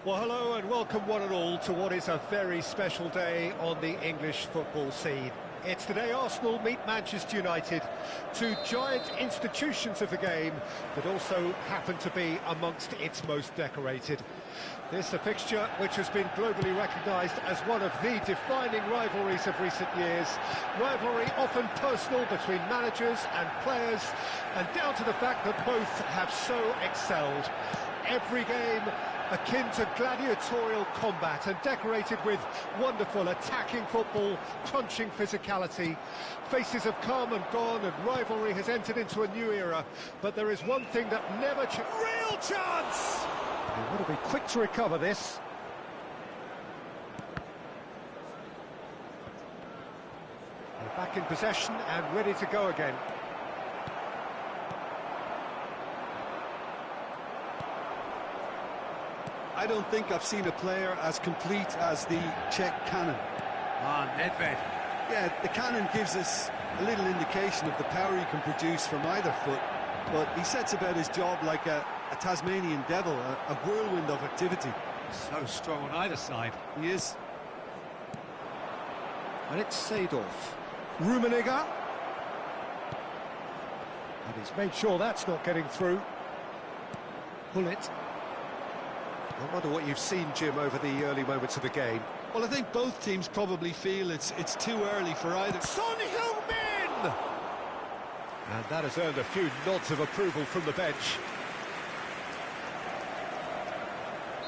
Well, hello and welcome one and all to what is a very special day on the English football scene. It's the day Arsenal meet Manchester United, two giant institutions of the game that also happen to be amongst its most decorated. This a fixture which has been globally recognised as one of the defining rivalries of recent years. Rivalry often personal between managers and players, and down to the fact that both have so excelled. Every game akin to gladiatorial combat and decorated with wonderful attacking football, crunching physicality. Faces have come and gone and rivalry has entered into a new era, but there is one thing that never real chance! They want to be quick to recover this. They're back in possession and ready to go again. I don't think I've seen a player as complete as the Czech cannon. Nedved. Yeah, the cannon gives us a little indication of the power he can produce from either foot, but he sets about his job like a Tasmanian devil, a whirlwind of activity. So strong on either side. He is. And it's Seedorf. Rummenigge. And he's made sure that's not getting through. Gullit. I wonder what you've seen, Jim, over the early moments of the game. Well, I think both teams probably feel it's too early for either. Son Heung-min! And that has earned a few nods of approval from the bench.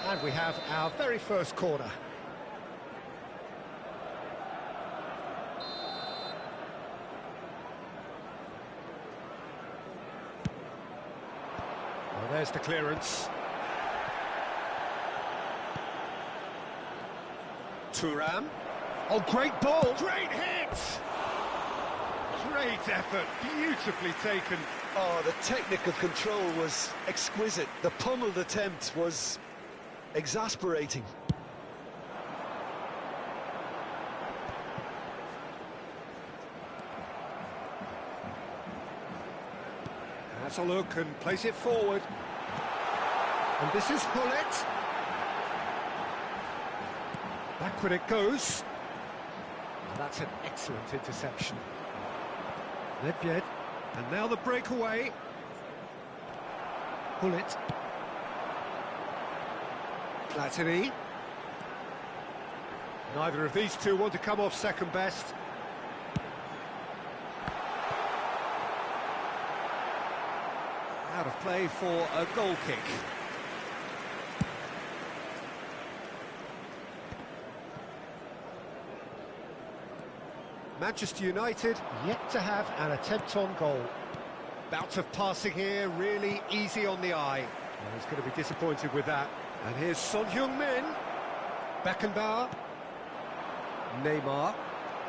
And we have our very first corner. Well, there's the clearance. Tuananh. Oh, great ball! Great hit! Great effort, beautifully taken. Oh, the technical control was exquisite. The pummeled attempt was exasperating. Has a look and plays it forward. And this is Gullit. Backward it goes. And that's an excellent interception. Nedved. And now the breakaway. Gullit. Platini. Neither of these two want to come off second best. Out of play for a goal kick. Manchester United yet to have an attempt on goal. Bout of passing here, really easy on the eye. Well, he's going to be disappointed with that. And here's Son Heung-min. Beckenbauer. Neymar.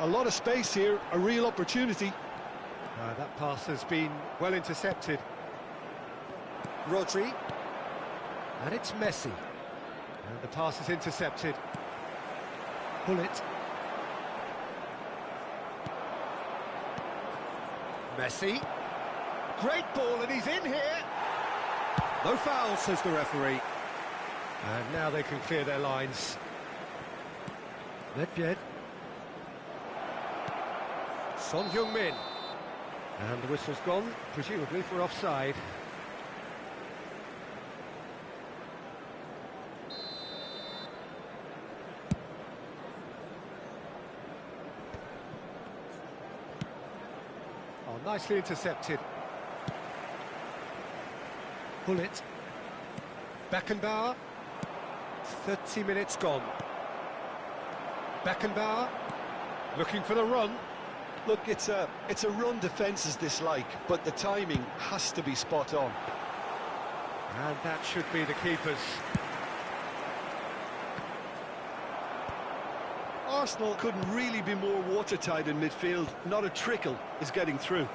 A lot of space here, a real opportunity. That pass has been well intercepted. Rodri. And it's Messi. And the pass is intercepted. Gullit. Messi. Great ball, and he's in here. No foul, says the referee. And now they can clear their lines. Nedved. Son Heung-min. And the whistle's gone, presumably for offside. Oh, nicely intercepted. Pull it. Beckenbauer. 30 minutes gone. Beckenbauer. Looking for the run. Look, it's a run defences dislike, but the timing has to be spot on. And that should be the keeper's. Arsenal couldn't really be more watertight in midfield. Not a trickle is getting through.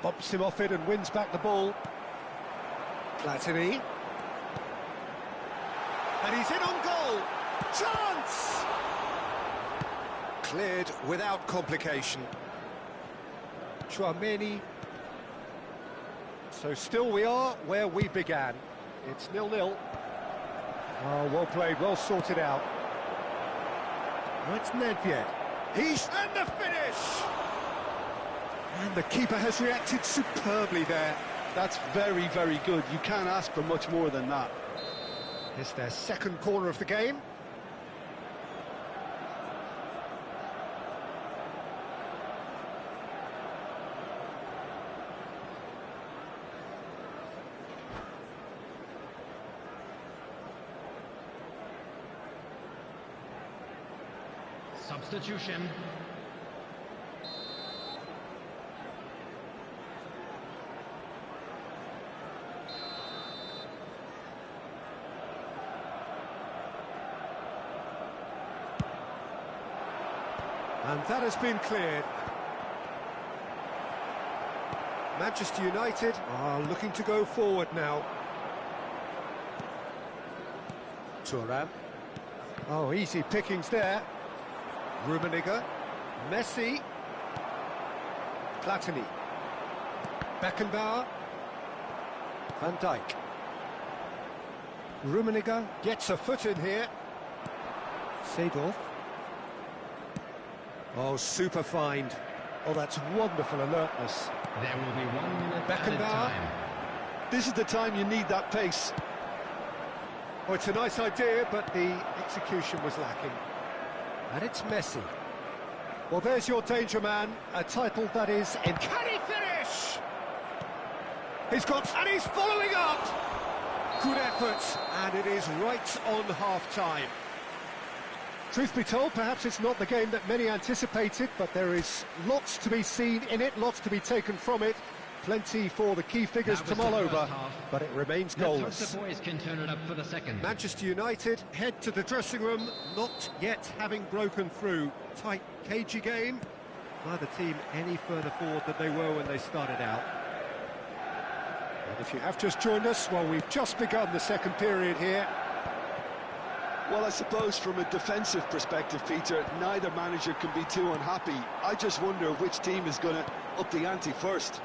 Bumps him off it and wins back the ball. Platini. And he's in on goal. Chance! Cleared without complication. Tuananh. So still we are where we began. It's 0-0. Oh, well played, well sorted out. That's Nedved. He's... And the finish! And the keeper has reacted superbly there. That's very, very good. You can't ask for much more than that. It's their second corner of the game. Substitution. And that has been cleared. Manchester United are looking to go forward now. Tuananh. Oh, easy pickings there. Rummenigge. Messi. Platini. Beckenbauer. Van Dijk. Rummenigge gets a foot in here. Seedorf. Oh, super find. Oh, that's wonderful alertness. There will be 1 minute added Beckenbauer. time. This is the time you need that pace. Oh, it's a nice idea, but the execution was lacking. And it's Messi. Well, there's your danger man, a title that is in... Can he finish? He's got... And he's following up! Good effort, and it is right on half-time. Truth be told, perhaps it's not the game that many anticipated, but there is lots to be seen in it, lots to be taken from it. Plenty for the key figures to mull over, but it remains goalless. Let's hope the boys can turn it up for the second. Manchester United head to the dressing room, not yet having broken through. Tight, cagey game. Neither team any further forward than they were when they started out. And if you have just joined us, well, we've just begun the second period here. Well, I suppose from a defensive perspective, Peter, neither manager can be too unhappy. I just wonder which team is going to up the ante first.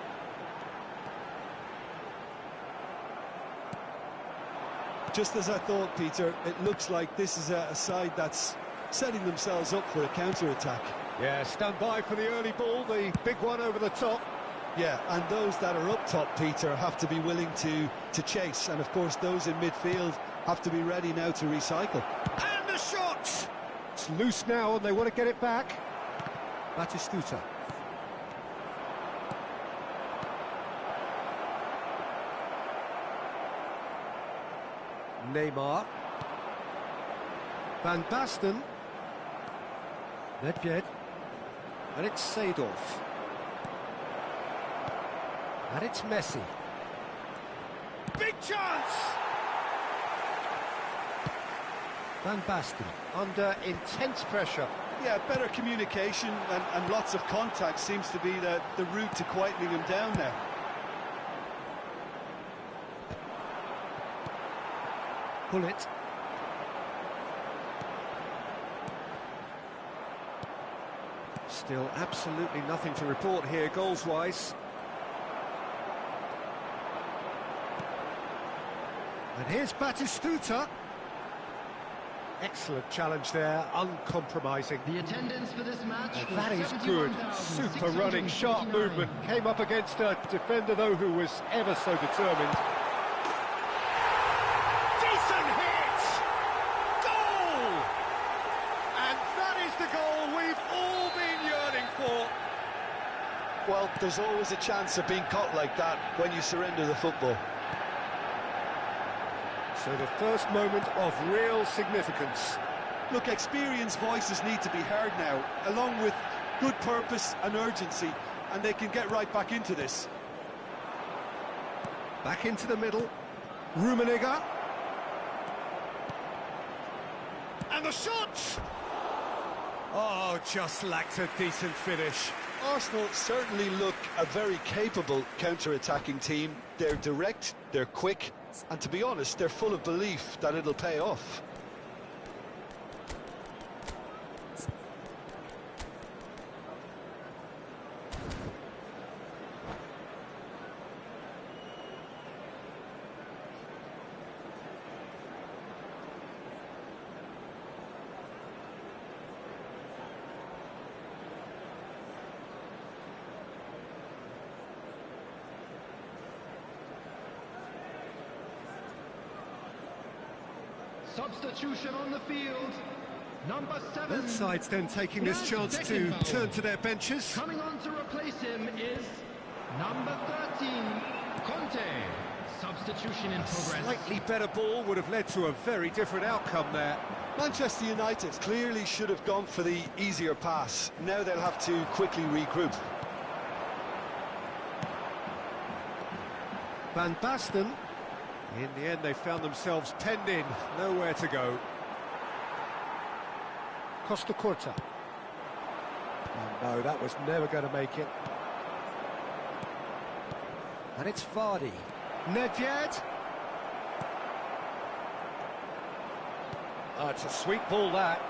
Just as I thought, Peter, it looks like this is a side that's setting themselves up for a counter-attack. Yeah, stand by for the early ball, the big one over the top. Yeah, and those that are up top, Peter, have to be willing to chase. And, of course, those in midfield have to be ready now to recycle. And the shot! It's loose now and they want to get it back. Batistuta. Neymar. Van Basten. Nedved. And it's Seedorf. And it's Messi. Big chance! Van Basten under intense pressure. Yeah, better communication and lots of contact seems to be the route to quietening him down now. Pull it. Still absolutely nothing to report here goals-wise. And here's Batistuta. Excellent challenge there, uncompromising. The attendance for this match And was that is good. Super running, sharp 71,659. movement. Came up against a defender, though, who was ever so determined. Decent hit! Goal! And that is the goal we've all been yearning for. Well, there's always a chance of being caught like that when you surrender the football. So the first moment of real significance. Look, experienced voices need to be heard now, along with good purpose and urgency, and they can get right back into this. Back into the middle. Rummenigge. And the shot! Oh, just lacked a decent finish. Arsenal certainly look a very capable counter-attacking team. They're direct, they're quick, and to be honest, they're full of belief that it'll pay off. Substitution on the field. Number 7. Both sides then taking this chance to turn to their benches. Coming on to replace him is number 13, Conte. Substitution in progress. Slightly better ball would have led to a very different outcome there. Manchester United clearly should have gone for the easier pass. Now they'll have to quickly regroup. Van Basten. In the end, they found themselves penned in, nowhere to go. Costa Curta. Oh no, that was never going to make it. And it's Vardy. Nedved. Oh, it's a sweet ball, that.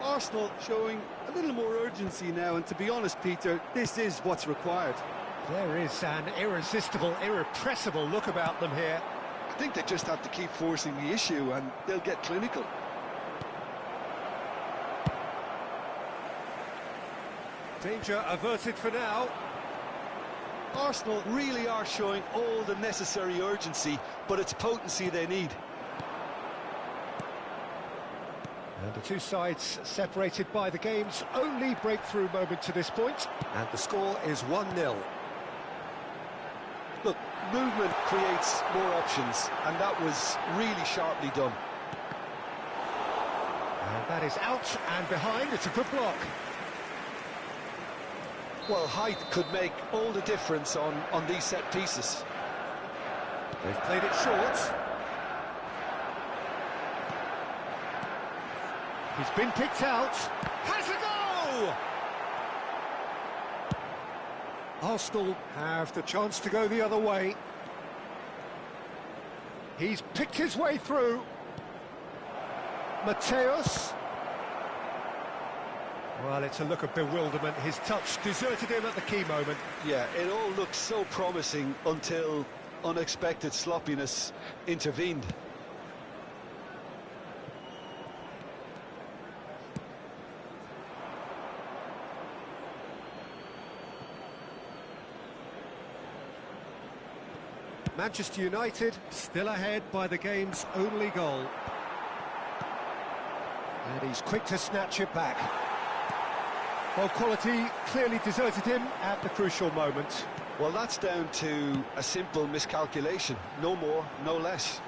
Arsenal showing a little more urgency now, and to be honest, Peter, this is what's required. There is an irresistible, irrepressible look about them here. I think they just have to keep forcing the issue and they'll get clinical. Danger averted for now. Arsenal really are showing all the necessary urgency, but it's potency they need. And the two sides separated by the game's only breakthrough moment to this point. And the score is 1-0. Look, movement creates more options, and that was really sharply done. And that is out and behind. It's a good block. Well, height could make all the difference on these set pieces. They've played it short. He's been picked out. Has a go! Arsenal have the chance to go the other way. He's picked his way through. Mateus. Well, it's a look of bewilderment. His touch deserted him at the key moment. Yeah, it all looked so promising until unexpected sloppiness intervened. Manchester United still ahead by the game's only goal. And he's quick to snatch it back. Well, quality clearly deserted him at the crucial moment. Well, that's down to a simple miscalculation. No more, no less.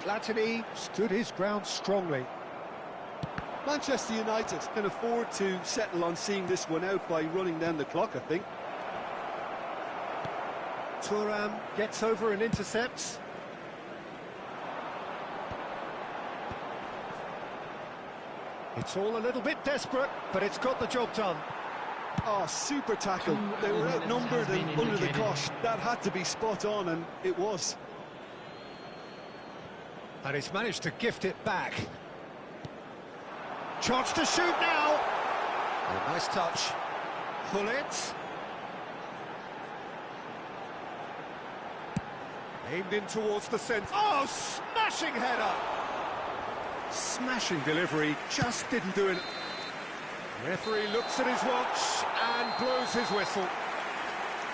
Platini stood his ground strongly. Manchester United can afford to settle on seeing this one out by running down the clock, I think. Tuananh gets over and intercepts. It's all a little bit desperate, but it's got the job done. Oh, super tackle. They were outnumbered and under the cosh. That had to be spot on, and it was. And he's managed to gift it back. Chance to shoot now. A nice touch. Pull it. Aimed in towards the centre. Oh, smashing header! Smashing delivery, just didn't do it. Referee looks at his watch and blows his whistle.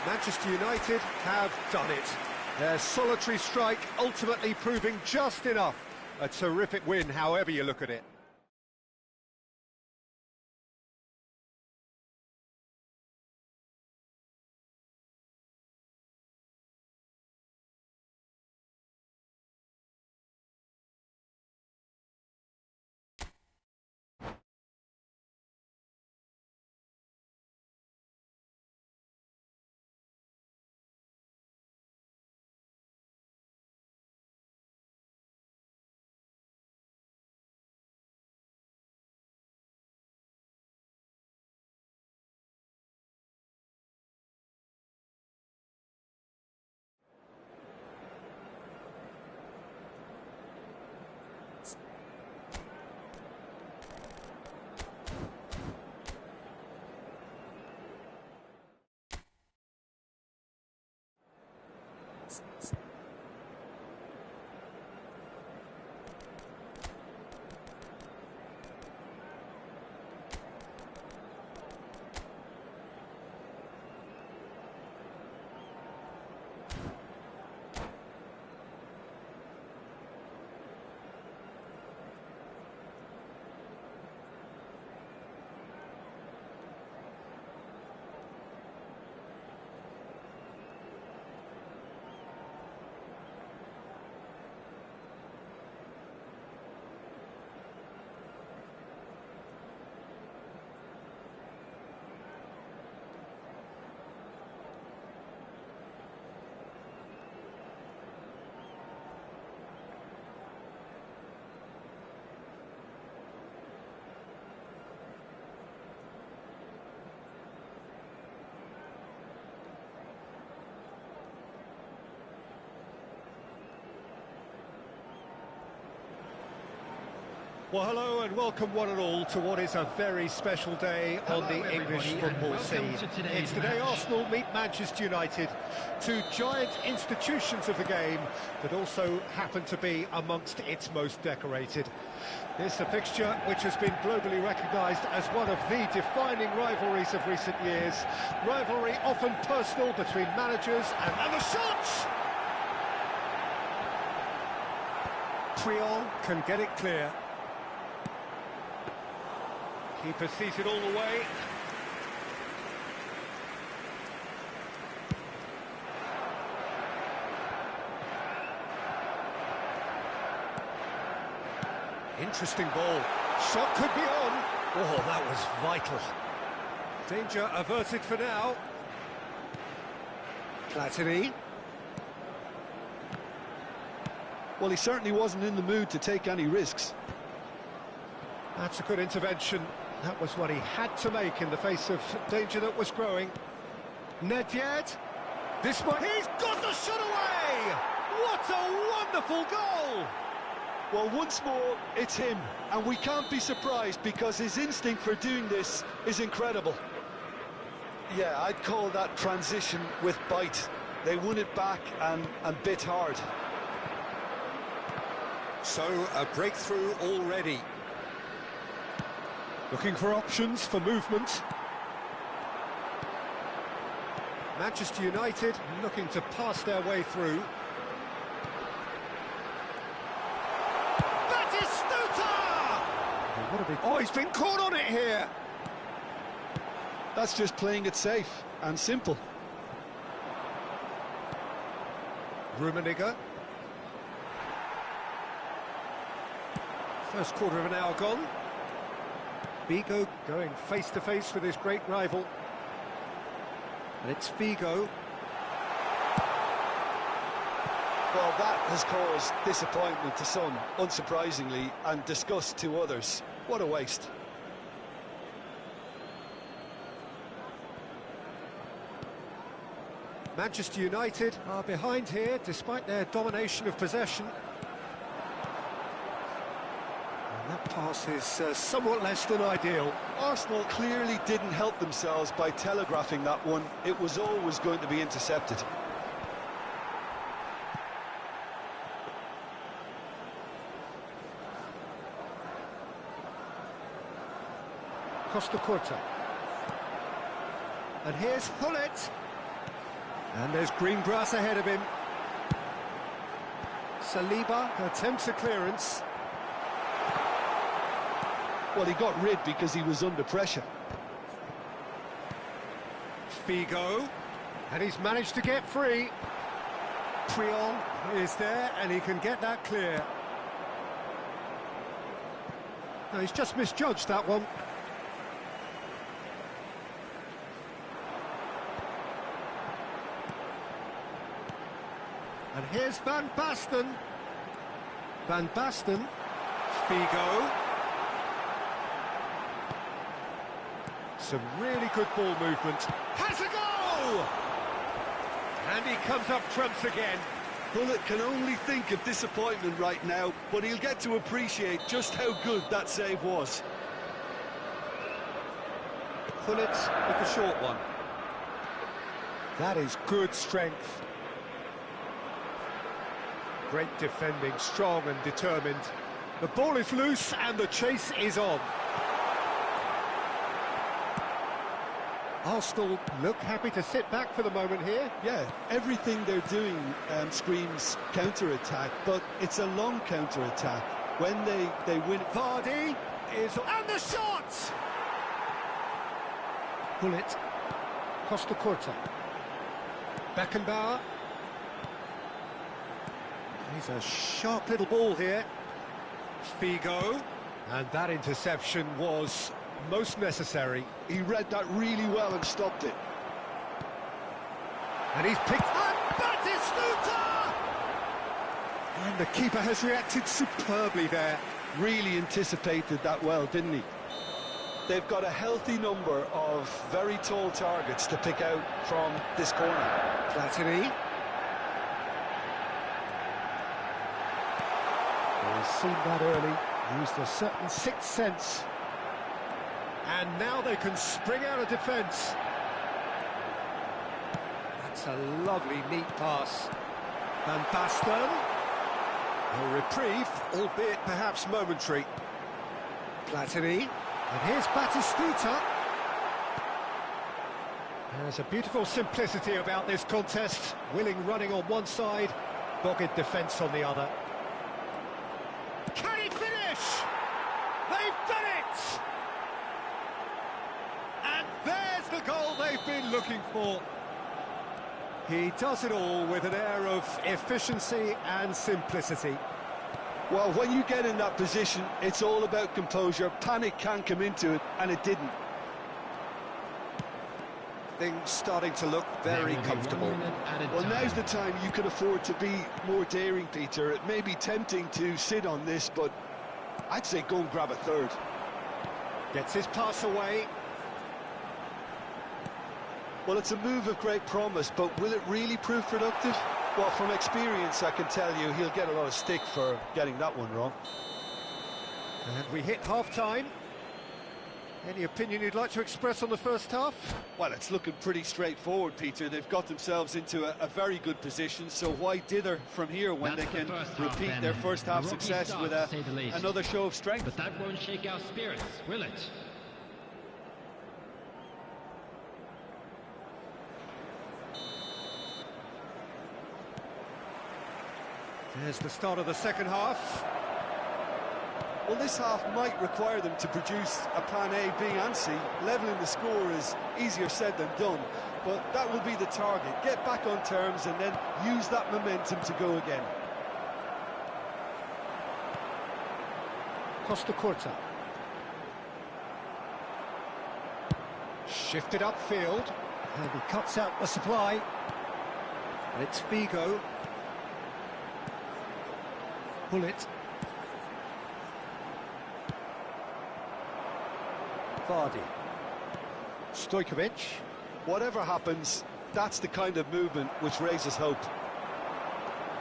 Manchester United have done it. Their solitary strike ultimately proving just enough. A terrific win, however you look at it. Well, hello and welcome one and all to what is a very special day on the English football scene. It's the day Arsenal meet Manchester United, two giant institutions of the game that also happen to be amongst its most decorated. This is a fixture which has been globally recognised as one of the defining rivalries of recent years. Rivalry often personal between managers and the shots! Tuananh can get it clear. Keeper sees it all the way. Interesting ball. Shot could be on. Oh, that was vital. Danger averted for now. Platini. Well, he certainly wasn't in the mood to take any risks. That's a good intervention. That was what he had to make in the face of danger that was growing. Nedved. This one. He's got the shot away! What a wonderful goal! Well, once more, it's him. And we can't be surprised because his instinct for doing this is incredible. Yeah, I'd call that transition with bite. They won it back and bit hard. So, a breakthrough already. Looking for options for movement. Manchester United looking to pass their way through. Oh, he's been caught on it here. That's just playing it safe and simple. Rummenigge. First quarter of an hour gone. Figo going face-to-face with his great rival. And it's Figo. Well, that has caused disappointment to some, unsurprisingly, and disgust to others. What a waste. Manchester United are behind here, despite their domination of possession. And that pass is somewhat less than ideal. Arsenal clearly didn't help themselves by telegraphing that one. It was always going to be intercepted. Costa Curta. And here's Hullet. And there's green grass ahead of him. Saliba attempts a clearance. Well, he got rid because he was under pressure. Figo. And he's managed to get free. Puyol is there, and he can get that clear. No, he's just misjudged that one. And here's Van Basten. Van Basten. Figo. Some really good ball movement. Has a goal! And he comes up trumps again. Hullet can only think of disappointment right now, but he'll get to appreciate just how good that save was. Hullet with the short one. That is good strength. Great defending, strong and determined. The ball is loose and the chase is on. Arsenal look happy to sit back for the moment here. Yeah, everything they're doing screams counter-attack, but it's a long counter-attack. When they win... Vardy is... And the shot! Hullet. Costa Curta. Beckenbauer. He's a sharp little ball here. Figo. And that interception was most necessary. He read that really well and stopped it. And he's picked up Batistuta! And the keeper has reacted superbly there. Really anticipated that well, didn't he? They've got a healthy number of very tall targets to pick out from this corner. Platini. He's seen that early, used a certain sixth sense. And now they can spring out of defence. That's a lovely, neat pass. Van Basten. A reprieve, albeit perhaps momentary. Platini. And here's Batistuta. There's a beautiful simplicity about this contest. Willing running on one side, dogged defence on the other. Can he finish? They've done it! And there's the goal they've been looking for. He does it all with an air of efficiency and simplicity. Well, when you get in that position, it's all about composure. Panic can come into it, and it didn't. Things starting to look very comfortable. Well, now's the time you can afford to be more daring, Peter. It may be tempting to sit on this, but I'd say go and grab a third. Gets his pass away. Well, it's a move of great promise, but will it really prove productive? Well, from experience, I can tell you he'll get a lot of stick for getting that one wrong. And we hit half-time. Any opinion you'd like to express on the first half? Well, it's looking pretty straightforward, Peter. They've got themselves into a very good position, so why dither from here when they can repeat their first half success with another show of strength? But that won't shake our spirits, will it? There's the start of the second half. Well, this half might require them to produce a plan A, B and C. Levelling the score is easier said than done, but that will be the target. Get back on terms and then use that momentum to go again. Costa Curta. Shifted upfield, and he cuts out the supply. And it's Figo. Hullet. Vardy. Stojkovic. Whatever happens, that's the kind of movement which raises hope.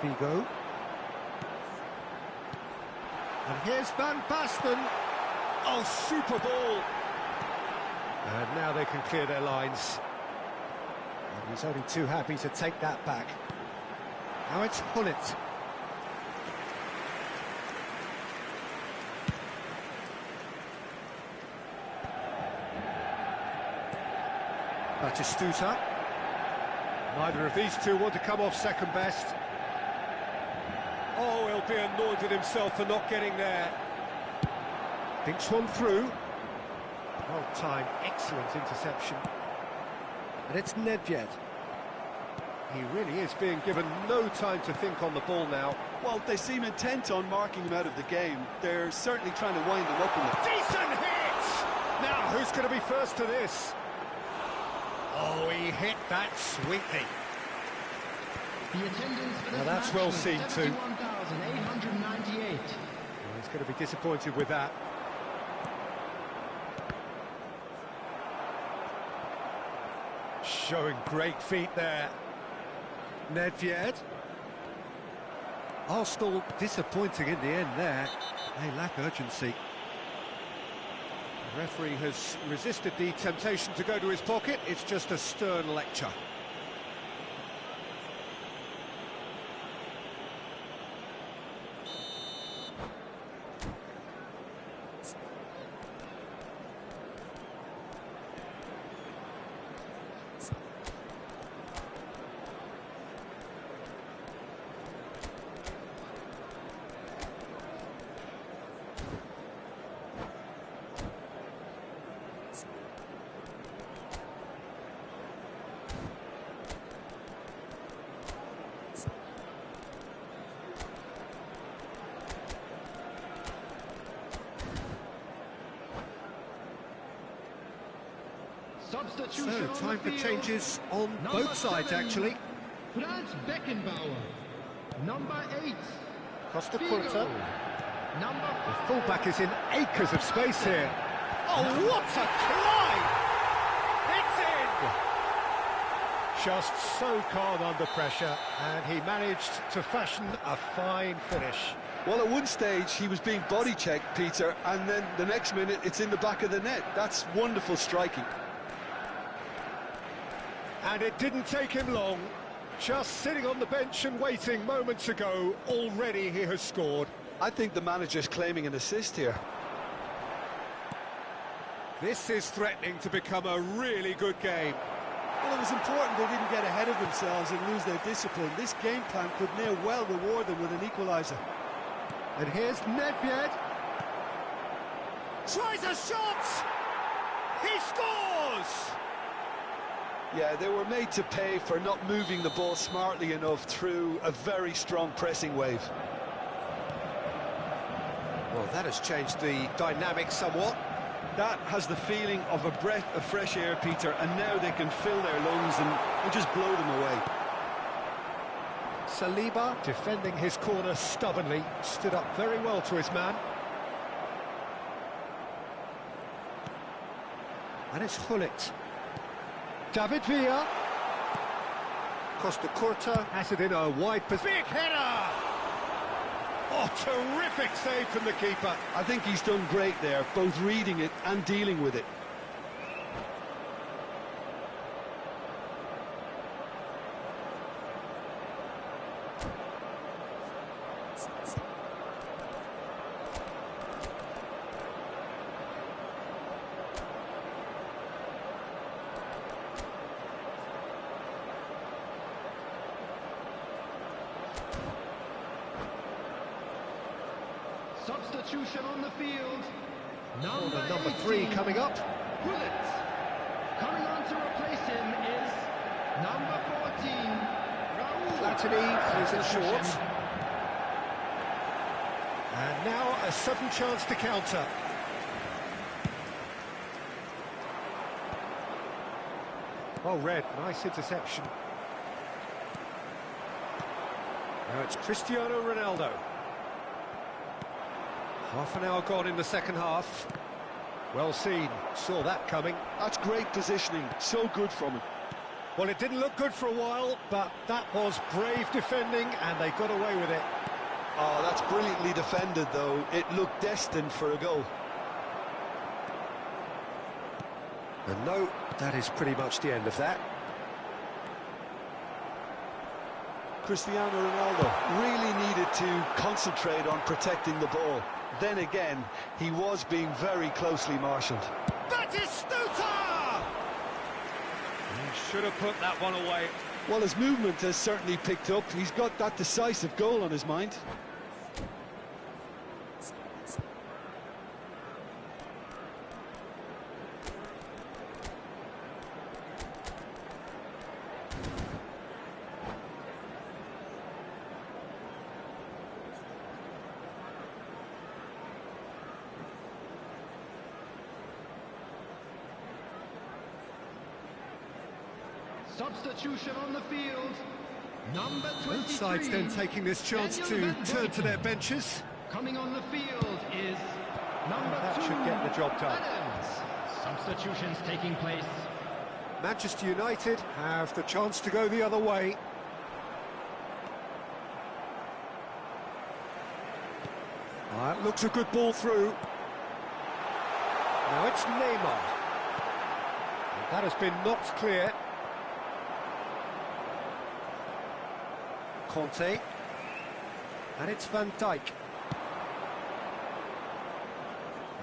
Figo. And here's Van Basten. Oh, super ball. And now they can clear their lines. And he's only too happy to take that back. Now it's Hullet. Batistuta. Neither of these two want to come off second best. Oh, he'll be annoyed with himself for not getting there. Thinks one through. Well timed, excellent interception. And it's Nedved. He really is being given no time to think on the ball now. Well, they seem intent on marking him out of the game. They're certainly trying to wind him up in it. Decent hit! Now, who's going to be first to this? Oh, he hit that sweetly. The attendance for this Now that's match well was seen too. 71,898. He's going to be disappointed with that. Showing great feet there. Nedved. Arsenal disappointing in the end there. They lack urgency. The referee has resisted the temptation to go to his pocket. It's just a stern lecture. Substitution So, on time the for field. changes on Number both sides, 7, actually. Franz Beckenbauer. Number 8, Costa Figo. Curta. Number The 5, fullback is in acres of space here. Oh, what a climb! It's in! Just so calm under pressure, and he managed to fashion a fine finish. Well, at one stage, he was being body-checked, Peter, and then the next minute, it's in the back of the net. That's wonderful striking. And it didn't take him long. Just sitting on the bench and waiting moments ago, already he has scored. I think the manager's claiming an assist here. This is threatening to become a really good game. Well, it was important they didn't get ahead of themselves and lose their discipline. This game plan could near well reward them with an equaliser. And here's Nedved. Tries a shot! He scores! Yeah, they were made to pay for not moving the ball smartly enough through a very strong pressing wave. Well, that has changed the dynamic somewhat. That has the feeling of a breath of fresh air, Peter, and now they can fill their lungs and just blow them away. Saliba, defending his corner stubbornly, stood up very well to his man. And it's Gullit. David Villa. Costa Curta has it in a wide position. Big header! Oh, terrific save from the keeper. I think he's done great there, both reading it and dealing with it. substitution on the field. Number 3 coming up. Gullit. Coming on to replace him is number 14, Raul. Platini plays it short. And now a sudden chance to counter. Well read, nice interception. Now it's Cristiano Ronaldo. Half an hour gone in the second half. Well seen, saw that coming. That's great positioning, so good from him. Well, it didn't look good for a while, but that was brave defending, and they got away with it. Oh, that's brilliantly defended, though. It looked destined for a goal. And no, that is pretty much the end of that. Cristiano Ronaldo really needed to concentrate on protecting the ball. Then again, he was being very closely marshalled. Batistuta! Should have put that one away. Well, his movement has certainly picked up. He's got that decisive goal on his mind. Substitution on the field. Number 23. Both sides then taking this chance to turn to their benches. Coming on the field is number That 2. should get the job done. Adams. Substitutions taking place. Manchester United have the chance to go the other way. That looks a good ball through. Now it's Neymar. That has been knocked clear. Conte. And it's Van Dijk.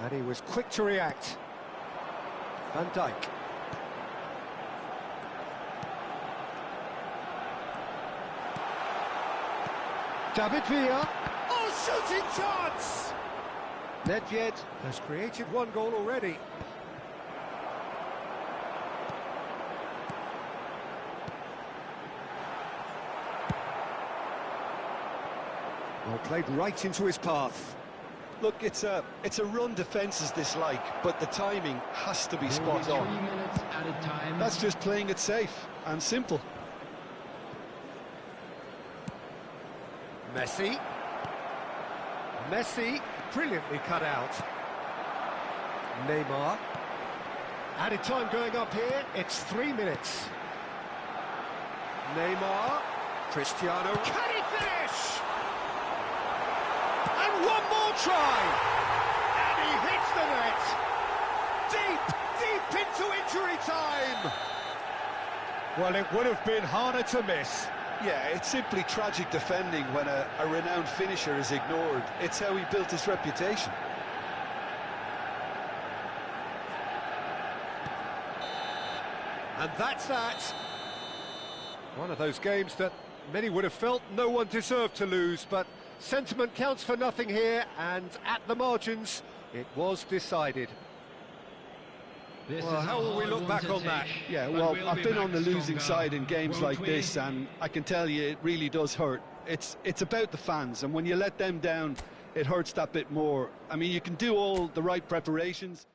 And he was quick to react. Van Dijk. David Villa. Oh, shooting chance! Nedved has created one goal already. Well, played right into his path. Look, it's a run defence is this like, but the timing has to be spot on. 3 minutes added time. That's just playing it safe and simple. Messi. Messi, brilliantly cut out. Neymar. Added time going up here, it's 3 minutes. Neymar. Cristiano. Can he finish? And one more try! And he hits the net! Deep into injury time! Well, it would have been harder to miss. Yeah, it's simply tragic defending when a renowned finisher is ignored. It's how he built his reputation. And that's that. One of those games that many would have felt no one deserved to lose, but sentiment counts for nothing here, and at the margins, it was decided. This Well, is a how will we hard look one back to on that? take, Yeah, but well, we'll I've be been back on the losing stronger, side in games won't like we? this, and I can tell you it really does hurt. It's about the fans, and when you let them down, it hurts that bit more. I mean, you can do all the right preparations,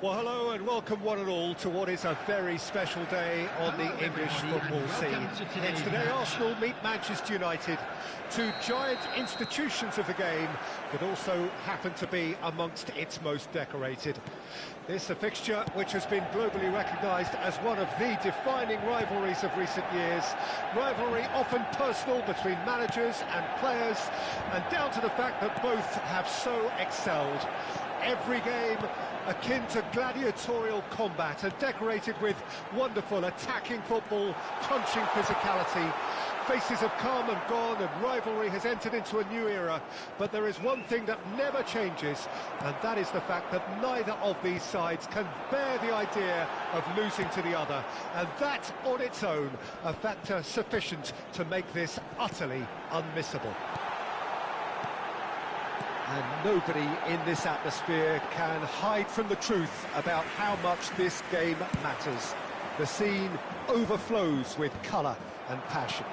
Well, hello and welcome one and all to what is a very special day on the English football scene. It's today Arsenal meet Manchester United, two giant institutions of the game that also happen to be amongst its most decorated. This a fixture which has been globally recognised as one of the defining rivalries of recent years. Rivalry often personal between managers and players, and down to the fact that both have so excelled. Every game akin to gladiatorial combat and decorated with wonderful attacking football, punching physicality. Faces have come and gone and rivalry has entered into a new era, but there is one thing that never changes, and that is the fact that neither of these sides can bear the idea of losing to the other, and that on its own a factor sufficient to make this utterly unmissable. And nobody in this atmosphere can hide from the truth about how much this game matters. The scene overflows with colour and passion.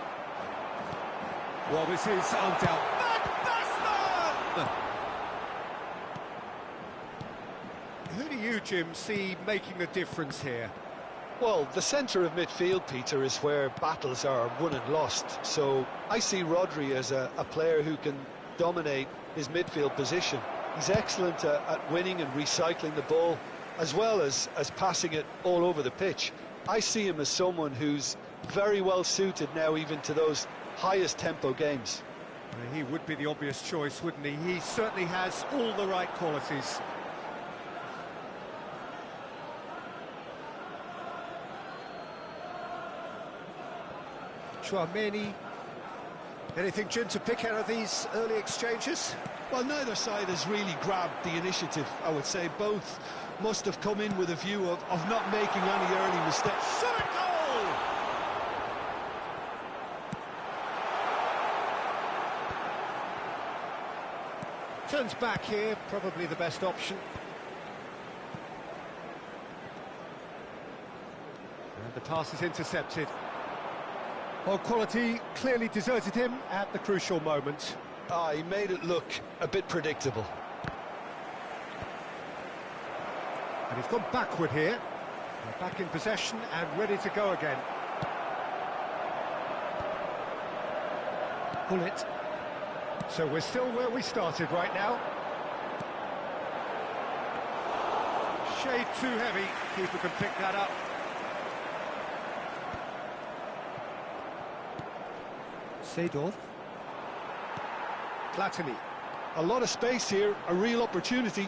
Well, this is undoubtedly... Who do you, Jim, see making the difference here? Well, the centre of midfield, Peter, is where battles are won and lost. So I see Rodri as a player who can dominate his midfield position. He's excellent at winning and recycling the ball, as well as passing it all over the pitch. I see him as someone who's very well suited now even to those highest tempo games. He would be the obvious choice, wouldn't he? He certainly has all the right qualities. Tuananh. Anything, Jim, to pick out of these early exchanges? Well, neither side has really grabbed the initiative, I would say. Both must have come in with a view of not making any early mistakes. Shot a goal! Turns back here, probably the best option. And the pass is intercepted. Well, quality clearly deserted him at the crucial moment. He made it look a bit predictable. And he's gone backward here. They're back in possession and ready to go again. Pull it. So we're still where we started right now. Shade too heavy. Keeper can pick that up. Seedorf. Platini. A lot of space here, a real opportunity.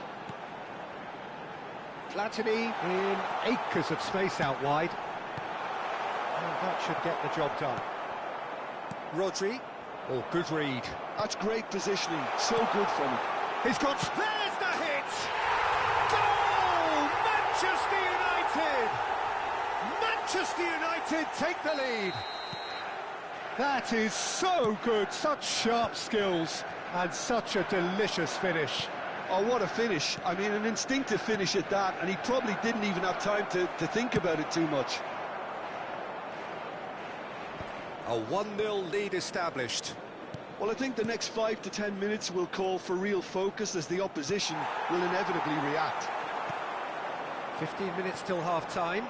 Platini in acres of space out wide. And that should get the job done. Rodri. Oh, good read. That's great positioning, so good from him. He's got... There's the hit! Goal! Manchester United! Manchester United take the lead. That is so good, such sharp skills and such a delicious finish. Oh, what a finish. I mean, an instinctive finish at that, and he probably didn't even have time to think about it too much. A 1-0 lead established. Well, I think the next 5 to 10 minutes will call for real focus as the opposition will inevitably react. 15 minutes till half-time.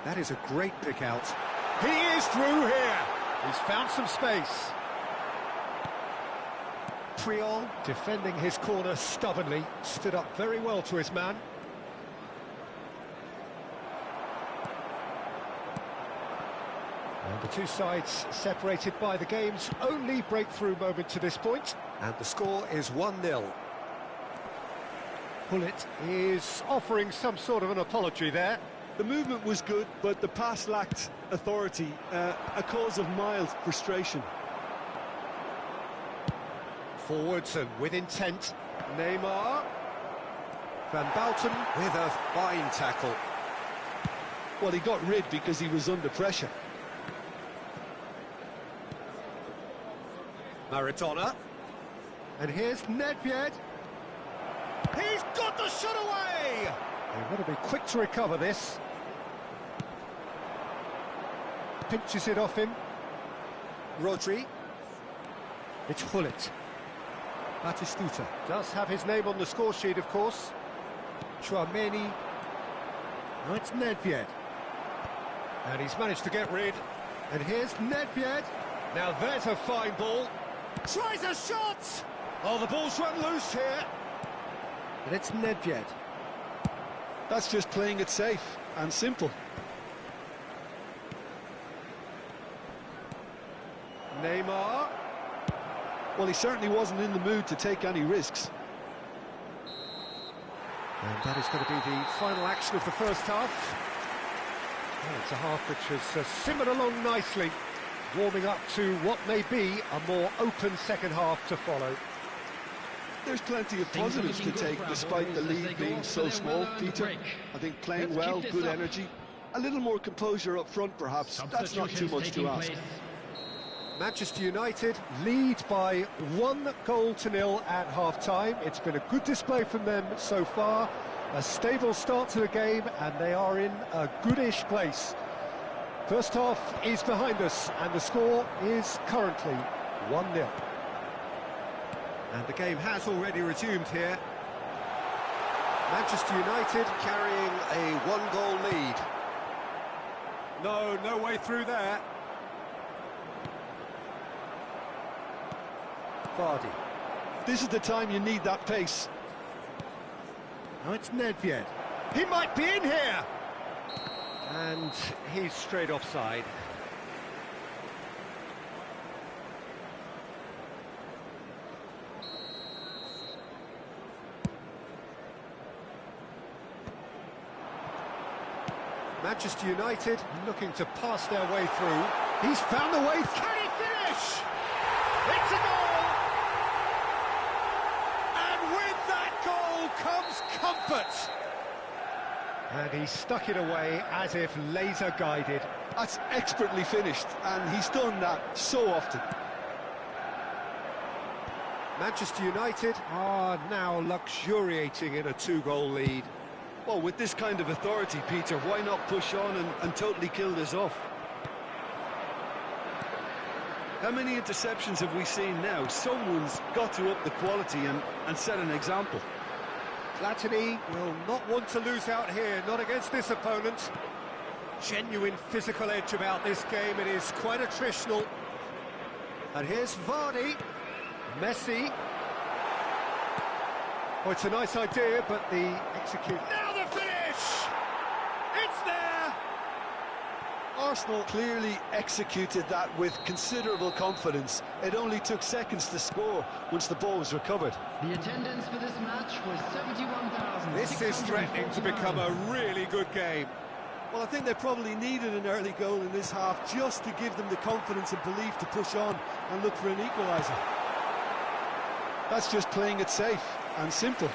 That is a great pick-out. He is through here. He's found some space. Priol, defending his corner stubbornly, stood up very well to his man. And the two sides separated by the game's only breakthrough moment to this point. And the score is 1-0. Pullet is offering some sort of an apology there. The movement was good, but the pass lacked authority, a cause of mild frustration. Forwards and with intent. Neymar. Van Bouten with a fine tackle. Well, he got rid because he was under pressure. Maradona. And here's Nedved. He's got the shot away! They've got to be quick to recover this. Pinches it off him. Rodri. It's Hullet. Batistuta does have his name on the score sheet, of course. Tuananh. Oh, it's Nedved. And he's managed to get rid. And here's Nedved. Now there's a fine ball. Tries a shot! Oh, the ball's run loose here. And it's Nedved. That's just playing it safe and simple. Neymar. Well, he certainly wasn't in the mood to take any risks. And that is going to be the final action of the first half. Oh, it's a half which has simmered along nicely, warming up to what may be a more open second half to follow. There's plenty of positives to take despite the lead being so small, Peter. I think playing well, good energy, a little more composure up front perhaps. That's not too much to ask. Manchester United lead by 1-0 at half-time. It's been a good display from them so far. A stable start to the game, and they are in a goodish place. First half is behind us, and the score is currently 1-0. And the game has already resumed here. Manchester United carrying a 1-goal lead. No way through there. Vardy. This is the time you need that pace. Now it's Nedved. He might be in here! And he's straight offside. Manchester United looking to pass their way through. He's found the way. Can he finish? It's a goal! Comes comfort, and he stuck it away as if laser guided. That's expertly finished, and he's done that so often. Manchester United are now luxuriating in a 2-goal lead. Well, with this kind of authority, Peter, why not push on and totally kill this off? How many interceptions have we seen now? Someone's got to up the quality and set an example. Platini will not want to lose out here, not against this opponent. Genuine physical edge about this game, it is quite attritional. And here's Vardy, Messi. Oh, it's a nice idea, but the execute... Now the finish! It's there! Arsenal clearly executed that with considerable confidence. It only took seconds to score once the ball was recovered. The attendance for this match was 71,000. This is threatening to become a really good game. Well, I think they probably needed an early goal in this half just to give them the confidence and belief to push on and look for an equaliser. That's just playing it safe and simple.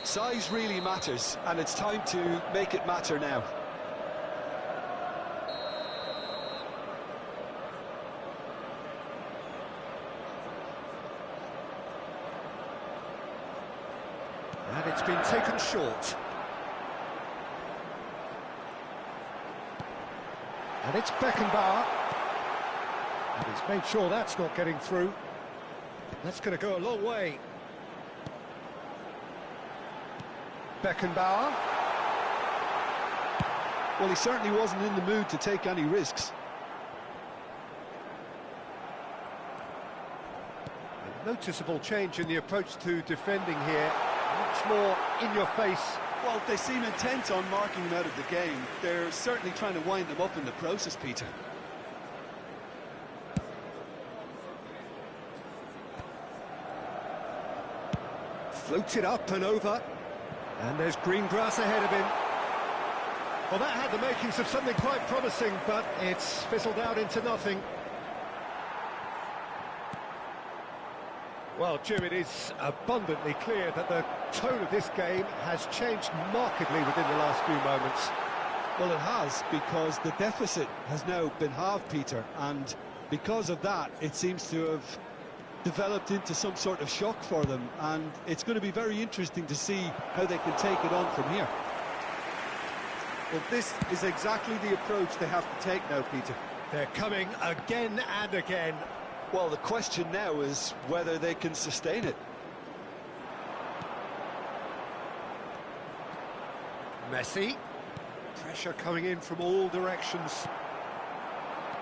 Size really matters, and it's time to make it matter now. And it's been taken short. And it's Beckenbauer. And he's made sure that's not getting through. That's going to go a long way. Beckenbauer. Well, he certainly wasn't in the mood to take any risks. A noticeable change in the approach to defending here. Much more in your face. Well, they seem intent on marking him out of the game. They're certainly trying to wind them up in the process, Peter. Floats it up and over. And there's green grass ahead of him. Well, that had the makings of something quite promising, but it's fizzled out into nothing. Well, Jim, it is abundantly clear that the tone of this game has changed markedly within the last few moments. Well, it has, because the deficit has now been halved, Peter, and because of that, it seems to have developed into some sort of shock for them, and it's going to be very interesting to see how they can take it on from here. Well, this is exactly the approach they have to take now, Peter. They're coming again and again. Well, the question now is whether they can sustain it. Messi. Pressure coming in from all directions.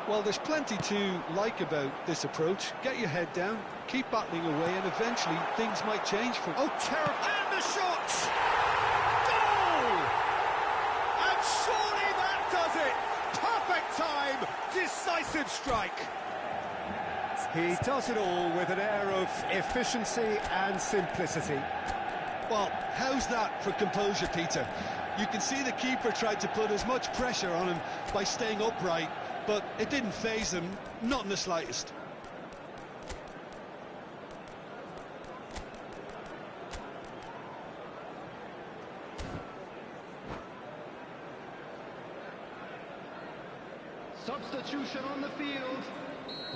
Well, there's plenty to like about this approach. Get your head down, keep battling away, and eventually things might change for... Oh, terrible! And the shot! Goal! And surely that does it! Perfect time! Decisive strike! He does it all with an air of efficiency and simplicity. Well, how's that for composure, Peter? You can see the keeper tried to put as much pressure on him by staying upright, but it didn't faze him, not in the slightest. Substitution on the field.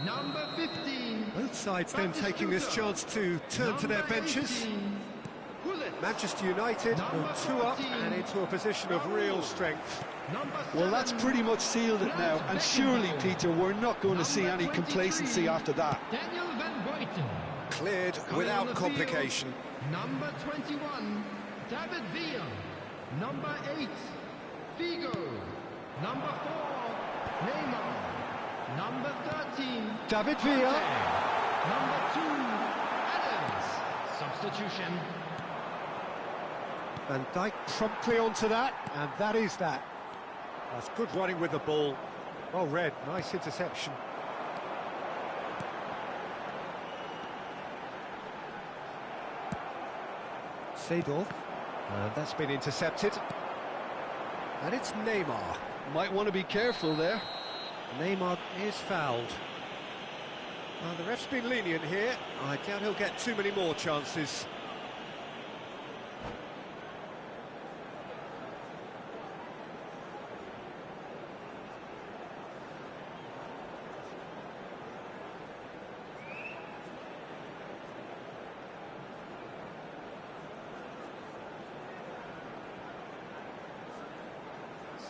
Number 15. Both sides then taking this chance to turn to their benches. Manchester United will 2 up and into a position of real strength. Well, that's pretty much sealed it now, and surely, Peter, we're not going to see any complacency after that. Daniel Van Buiten. Cleared without complication. Number 21, David Villa. Number 8, Figo. Number 4, Neymar. Number 13, David Villa. Number 2, Adams. Substitution. Van Dijk promptly onto that, and that is that. That's good running with the ball. Well read, nice interception. Seedorf, and that's been intercepted. And it's Neymar. Might want to be careful there. Neymar is fouled. Well, the ref's been lenient here. I doubt he'll get too many more chances.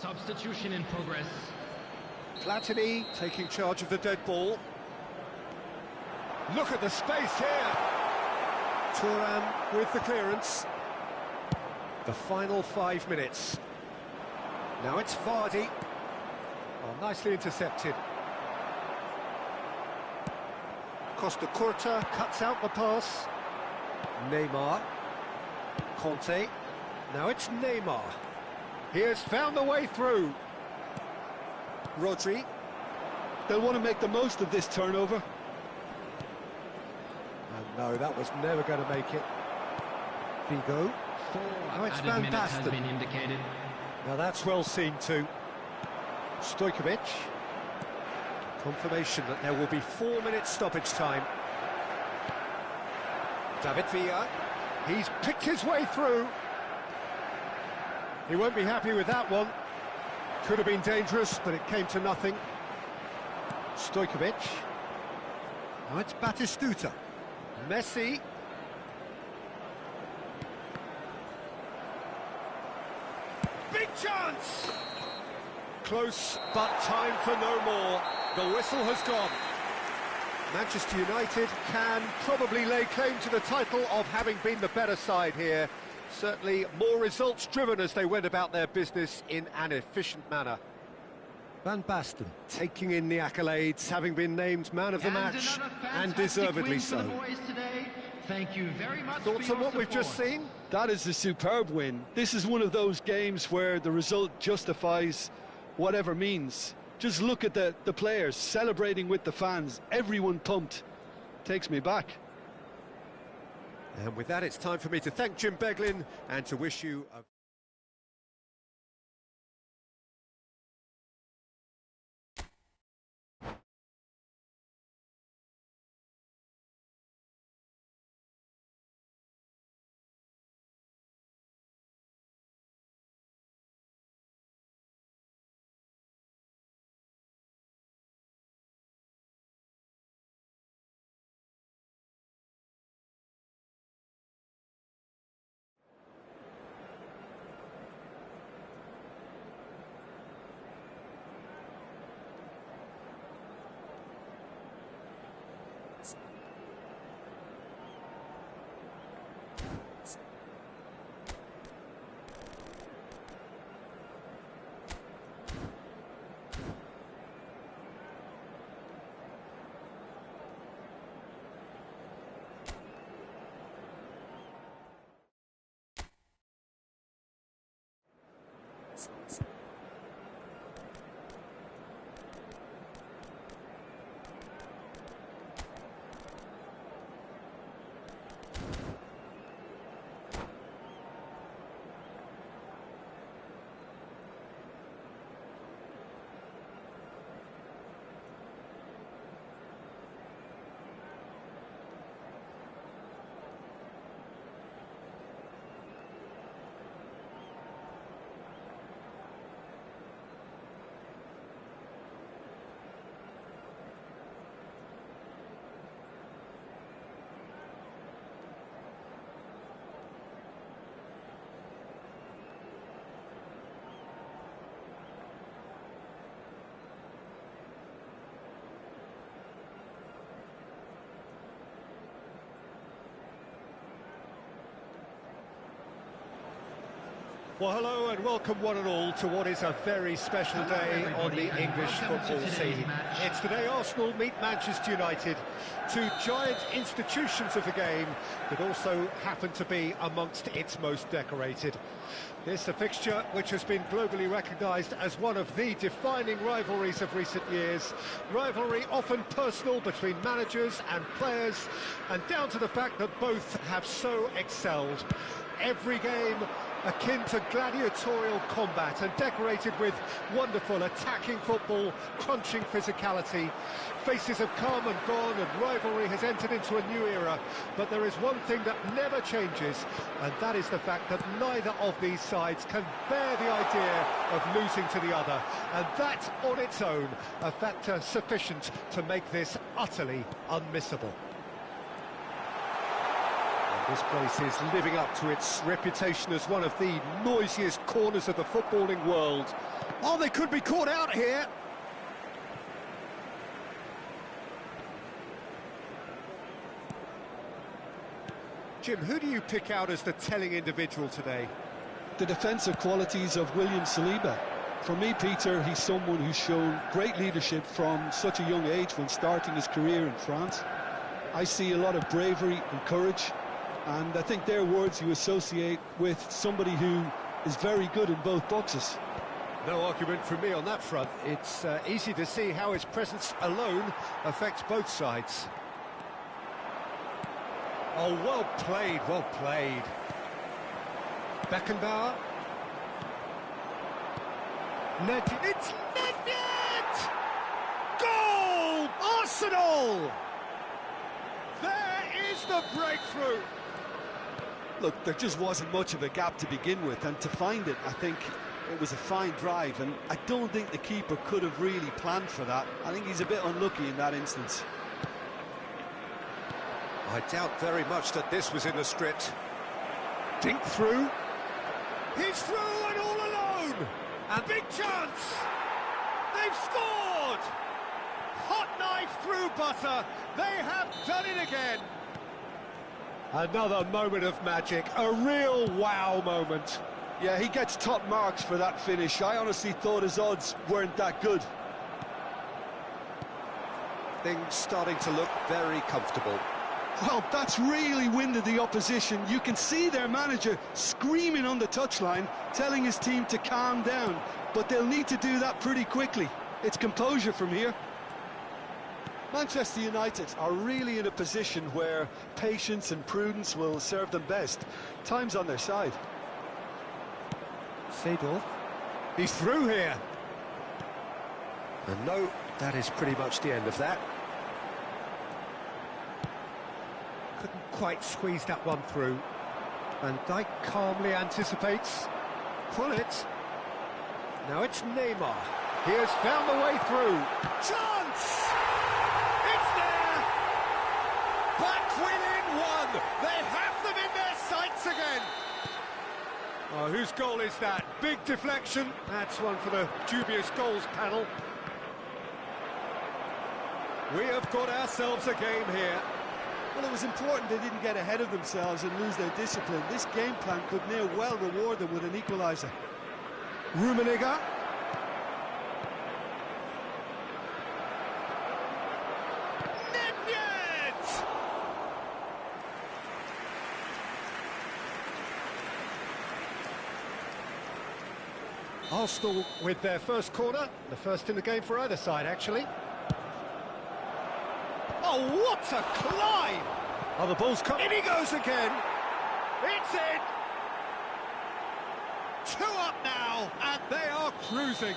Substitution in progress. Platini taking charge of the dead ball. Look at the space here. Tuananh with the clearance. The final 5 minutes. Now it's Vardy. Oh, nicely intercepted. Costa Curta cuts out the pass. Neymar. Conte. Now it's Neymar. He has found the way through. Rodri. They'll want to make the most of this turnover. And no, that was never going to make it. Figo. Now it's Van Has been Basten. indicated. Now that's well seen too. Stojkovic. Confirmation that there will be 4 minutes stoppage time. David Villa. He's picked his way through. He won't be happy with that one. Could have been dangerous, but it came to nothing. Stojkovic. Now it's Batistuta. Messi. Big chance! Close, but time for no more. The whistle has gone. Manchester United can probably lay claim to the title of having been the better side here. Certainly more results-driven as they went about their business in an efficient manner. Van Basten taking in the accolades, having been named man of the match, and deservedly so. Thank you very much. Thoughts on what we've just seen? That is a superb win. This is one of those games where the result justifies whatever means. Just look at the players celebrating with the fans, everyone pumped. Takes me back. And with that, it's time for me to thank Jim Beglin and to wish you a Well, hello and welcome one and all to what is a very special day on the English football scene. It's the day Arsenal meet Manchester United, two giant institutions of the game that also happen to be amongst its most decorated. This a fixture which has been globally recognised as one of the defining rivalries of recent years. Rivalry often personal between managers and players, and down to the fact that both have so excelled. Every game akin to gladiatorial combat and decorated with wonderful attacking football, crunching physicality. Faces have come and gone and rivalry has entered into a new era, but there is one thing that never changes, and that is the fact that neither of these sides can bear the idea of losing to the other, and that on its own a factor sufficient to make this utterly unmissable. This place is living up to its reputation as one of the noisiest corners of the footballing world. Oh, they could be caught out here. Jim, who do you pick out as the telling individual today? The defensive qualities of William Saliba. For me, Peter, he's someone who's shown great leadership from such a young age when starting his career in France. I see a lot of bravery and courage. And I think they're words you associate with somebody who is very good in both boxes. No argument from me on that front. It's easy to see how his presence alone affects both sides. Oh, well played, well played. Beckenbauer. It's Nedved! Goal! Arsenal! There is the breakthrough! Look, there just wasn't much of a gap to begin with, and to find it, I think it was a fine drive, and I don't think the keeper could have really planned for that. I think he's a bit unlucky in that instance. I doubt very much that this was in the script. Dink through. He's through and all alone! And big chance! They've scored! Hot knife through butter. They have done it again. Another moment of magic, a real wow moment. Yeah, he gets top marks for that finish. I honestly thought his odds weren't that good. Things starting to look very comfortable. Well, that's really winded the opposition. You can see their manager screaming on the touchline, telling his team to calm down. But they'll need to do that pretty quickly. It's composure from here. Manchester United are really in a position where patience and prudence will serve them best. Time's on their side. Seedorf. He's through here. And no, that is pretty much the end of that. Couldn't quite squeeze that one through. Van Dijk calmly anticipates. Pull it. Now it's Neymar. He has found the way through. Chance! It's there! Back within one! They have them in their sights again! Oh, whose goal is that? Big deflection. That's one for the dubious goals panel. We have got ourselves a game here. Well, it was important they didn't get ahead of themselves and lose their discipline. This game plan could near well reward them with an equaliser. Rummenigge. Nedved! Arsenal with their first corner, the first in the game for either side, actually. Oh, what a climb! Oh, the ball's come. In he goes again. It's in. 2 up now, and they are cruising.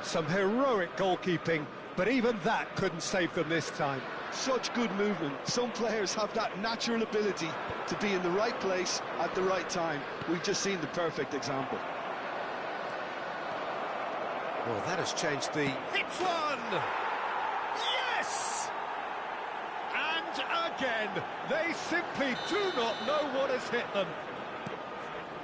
Some heroic goalkeeping, but even that couldn't save them this time. Such good movement. Some players have that natural ability to be in the right place at the right time. We've just seen the perfect example. Well, that has changed the... It's one! Yes! And again, they simply do not know what has hit them.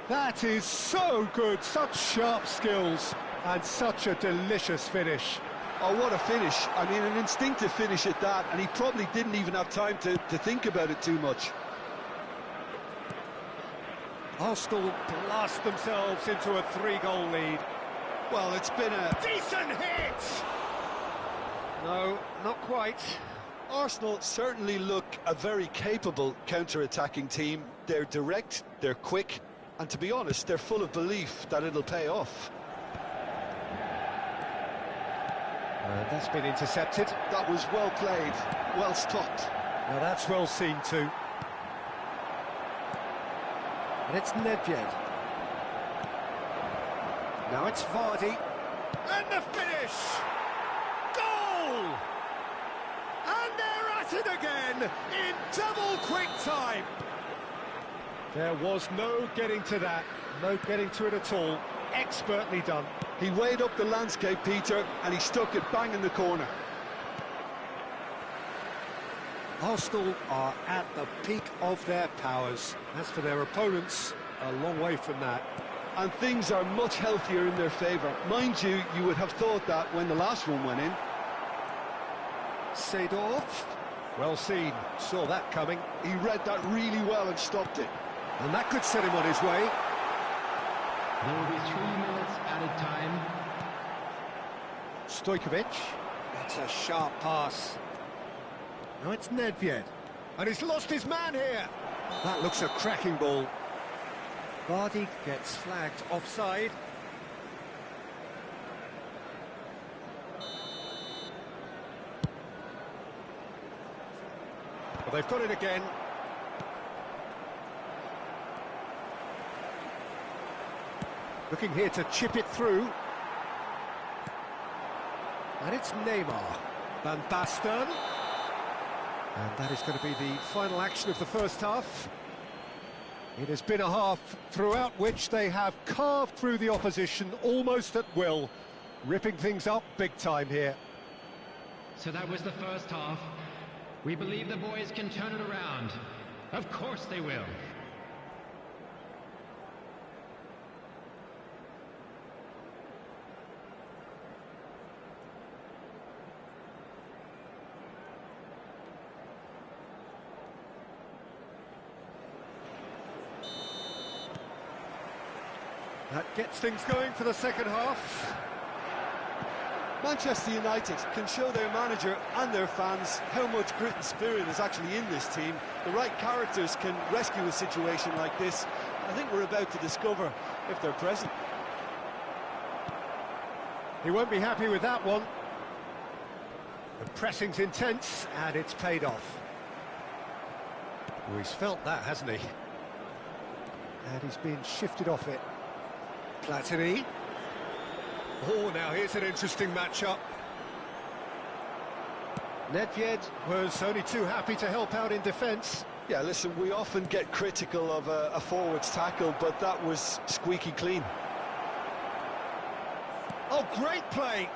That is so good, such sharp skills, and such a delicious finish. Oh, what a finish. I mean, an instinctive finish at that, and he probably didn't even have time to think about it too much. Arsenal blast themselves into a 3-goal lead. Well, it's been a Decent hit! No, not quite. Arsenal certainly look a very capable counter-attacking team. They're direct, they're quick, and to be honest, they're full of belief that it'll pay off. That's been intercepted. That was well played, well stopped. Now that's well seen too. And it's Nedved. Now it's Vardy. And the finish! Goal! And they're at it again in double quick time. There was no getting to that, no getting to it at all. Expertly done. He weighed up the landscape, Peter, and he stuck it bang in the corner. Arsenal are at the peak of their powers. As for their opponents, a long way from that. And things are much healthier in their favour. Mind you, you would have thought that when the last one went in. Seedorf, well seen, saw that coming. He read that really well and stopped it. And that could set him on his way. There will be 3 minutes added time. Stojkovic, that's a sharp pass. Now it's Nedved, and he's lost his man here. That looks a cracking ball. Vardy gets flagged offside. Well, they've got it again. Looking here to chip it through. And it's Neymar. Van Basten. And that is going to be the final action of the first half. It has been a half throughout which they have carved through the opposition almost at will, ripping things up big time here. So that was the first half. We believe the boys can turn it around. Of course they will. That gets things going for the second half. Manchester United can show their manager and their fans how much grit and spirit is actually in this team. The right characters can rescue a situation like this. I think we're about to discover if they're present. He won't be happy with that one. The pressing's intense, and it's paid off. Oh, he's felt that, hasn't he? And he's been shifted off it. Platini. Oh, now here's an interesting matchup. Nedved was only too happy to help out in defence. Yeah, listen, we often get critical of a forward's tackle, but that was squeaky clean. Oh, great play!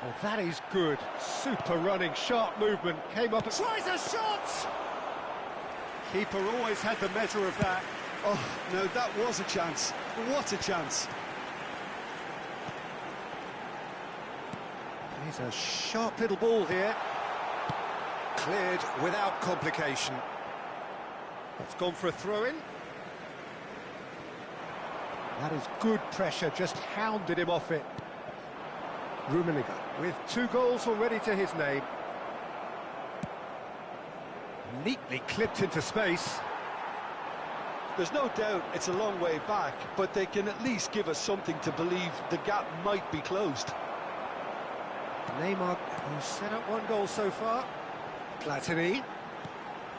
Oh, that is good. Super running, sharp movement. Came up and tries a shot! Keeper always had the measure of that. Oh, no, that was a chance. What a chance. Here's a sharp little ball here. Cleared without complication. It's gone for a throw-in. That is good pressure, just hounded him off it. Rummenigge with 2 goals already to his name. Neatly clipped into space. There's no doubt it's a long way back, but they can at least give us something to believe the gap might be closed. Neymar, who's set up 1 goal so far. Platini.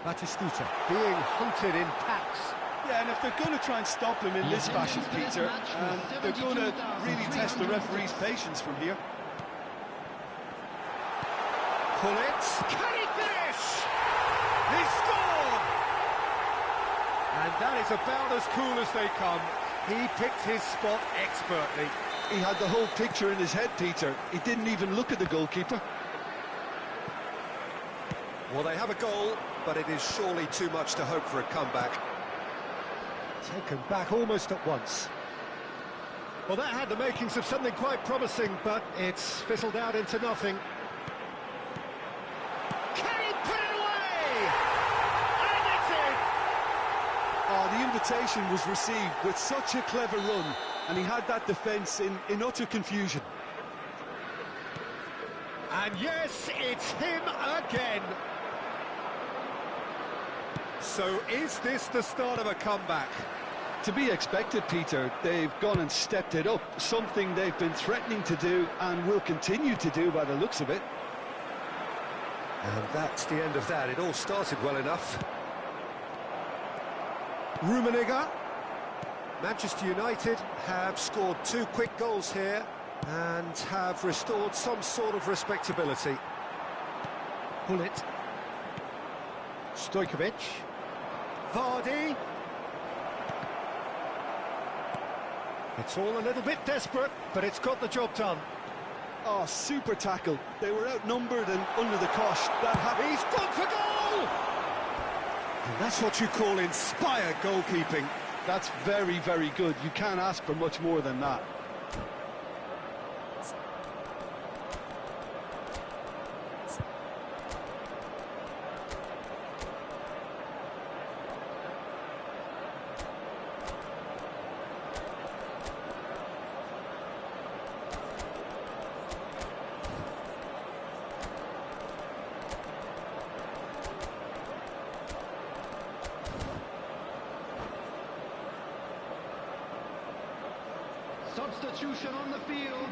Batistuta being hunted in packs. Yeah, and if they're going to try and stop him in this fashion, Peter, they're going to really test the referee's patience from here. Pull it. Can he finish? He scored! And that is about as cool as they come. He picked his spot expertly. He had the whole picture in his head, Peter. He didn't even look at the goalkeeper. Well, they have a goal, but it is surely too much to hope for a comeback. Taken back almost at once. Well, that had the makings of something quite promising, but it's fizzled out into nothing. Can he put it away? And it's in! Oh, the invitation was received with such a clever run, and he had that defence in utter confusion. And yes, it's him again. So is this the start of a comeback? To be expected, Peter. They've gone and stepped it up, something they've been threatening to do and will continue to do by the looks of it. And that's the end of that. It all started well enough. Rummenigge. Manchester United have scored 2 quick goals here and have restored some sort of respectability. Hullet. Stojkovic. Vardy. It's all a little bit desperate, but it's got the job done. Oh, super tackle. They were outnumbered and under the cosh. That happened. He's gone for goal! And that's what you call inspired goalkeeping. That's very, very good. You can't ask for much more than that. Substitution on the field.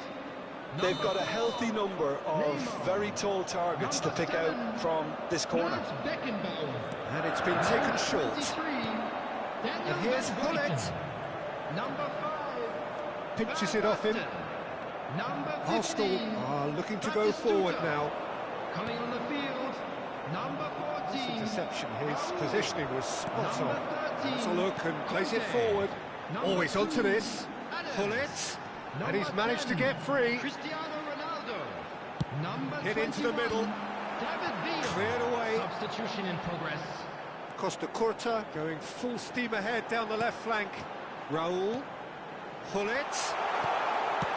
They've got a healthy number of very tall targets to pick out from this corner. And it's been taken short. And here's Hullet. Number 5. Pinches it off him. Arsenal are looking to go forward now. Coming on the field. Number 14. Interception. His positioning was spot on. Let's a look and plays it forward. Always onto this. Hullet. And he's managed to get free. Cristiano Ronaldo. Number Hit into the middle. David Villa. Cleared away. Substitution in progress. Costa Curta going full steam ahead down the left flank. Raul. Hullet.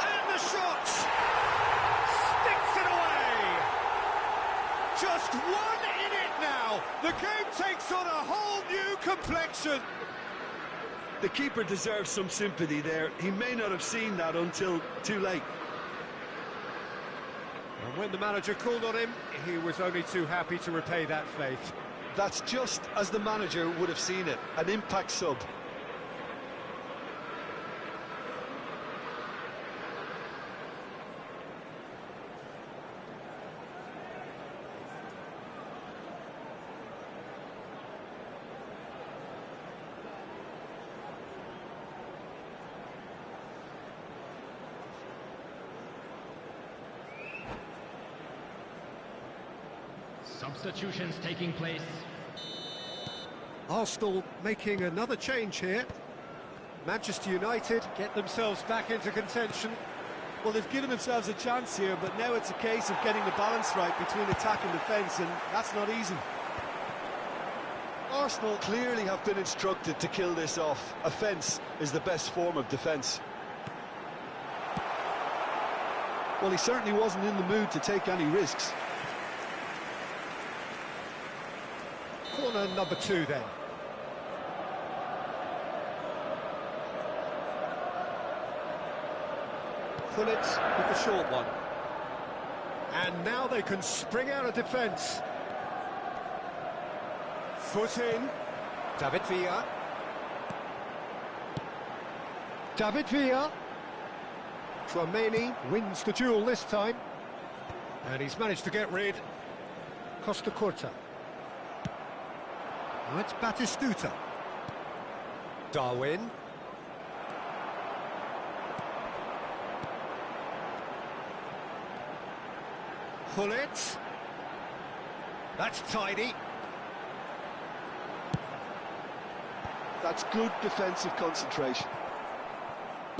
And the shot! Sticks it away! Just one in it now. The game takes on a whole new complexion. The keeper deserves some sympathy there. He may not have seen that until too late. And when the manager called on him, he was only too happy to repay that faith. That's just as the manager would have seen it, an impact sub. Substitutions taking place. Arsenal making another change here. Manchester United get themselves back into contention. Well, they've given themselves a chance here, but now it's a case of getting the balance right between attack and defence, and that's not easy. Arsenal clearly have been instructed to kill this off. Offence is the best form of defence. Well, he certainly wasn't in the mood to take any risks. Corner number 2 then. Hullet with the short one. And now they can spring out of defence. Foot in. David Villa. David Villa. Tuananh wins the duel this time. And he's managed to get rid. Costa Curta. Now it's Batistuta. Darwin. Hullet. That's tidy. That's good defensive concentration.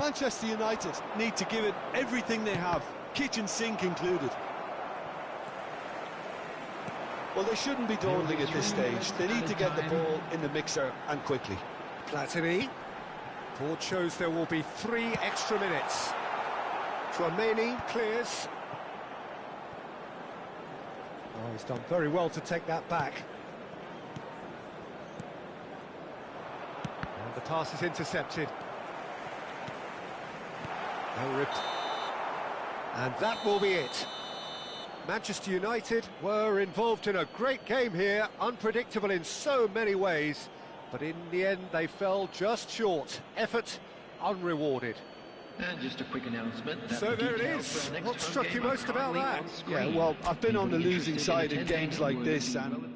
Manchester United need to give it everything they have, kitchen sink included. Well, they shouldn't be dawdling at this stage. They need to get the ball in the mixer and quickly. Platini. Board shows there will be 3 extra minutes. Tuananh clears. Oh, he's done very well to take that back. And the pass is intercepted. And that will be it. Manchester United were involved in a great game here, unpredictable in so many ways, but in the end they fell just short. Effort unrewarded. And just a quick announcement. That So the there it details is. for the next What home struck you game are most about currently that? on screen. Yeah, well, I've been on the Anybody losing interested side in attending games like would this, be and well-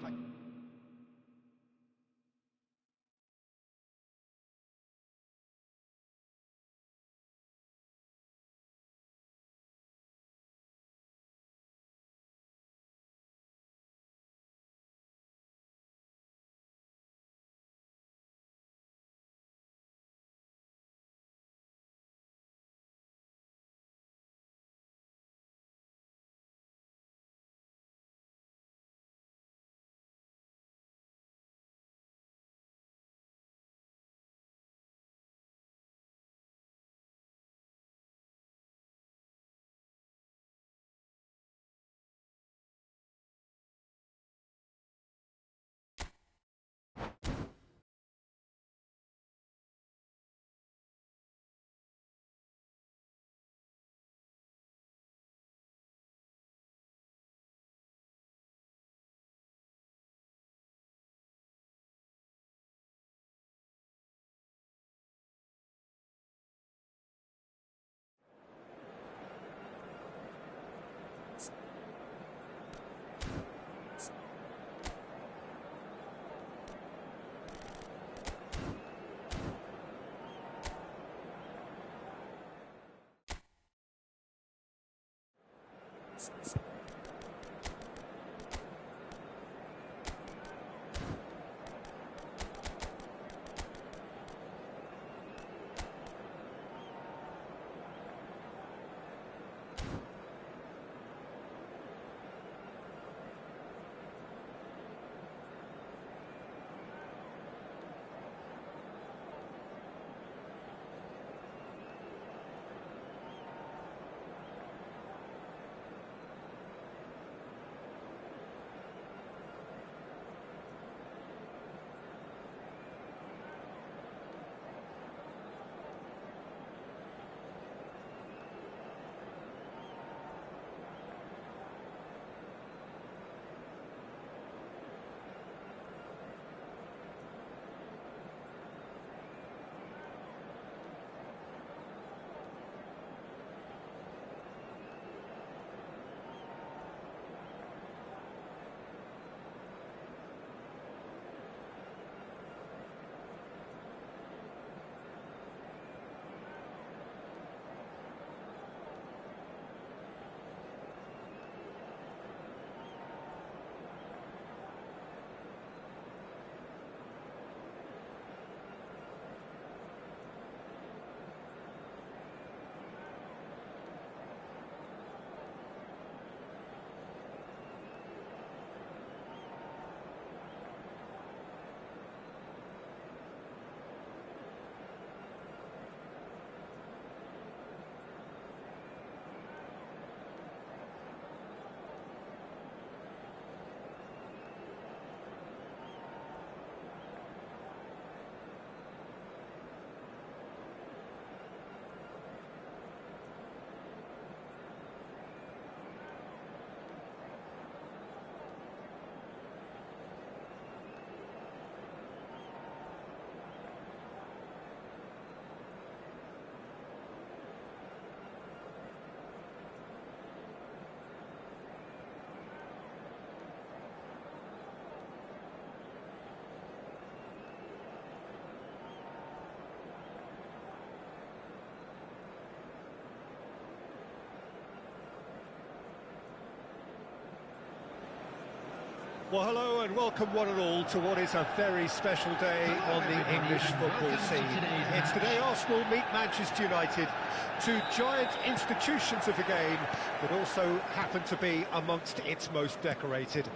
Well, hello and welcome one and all to what is a very special day on the English football scene. It's the day Arsenal meet Manchester United, two giant institutions of the game that also happen to be amongst its most decorated.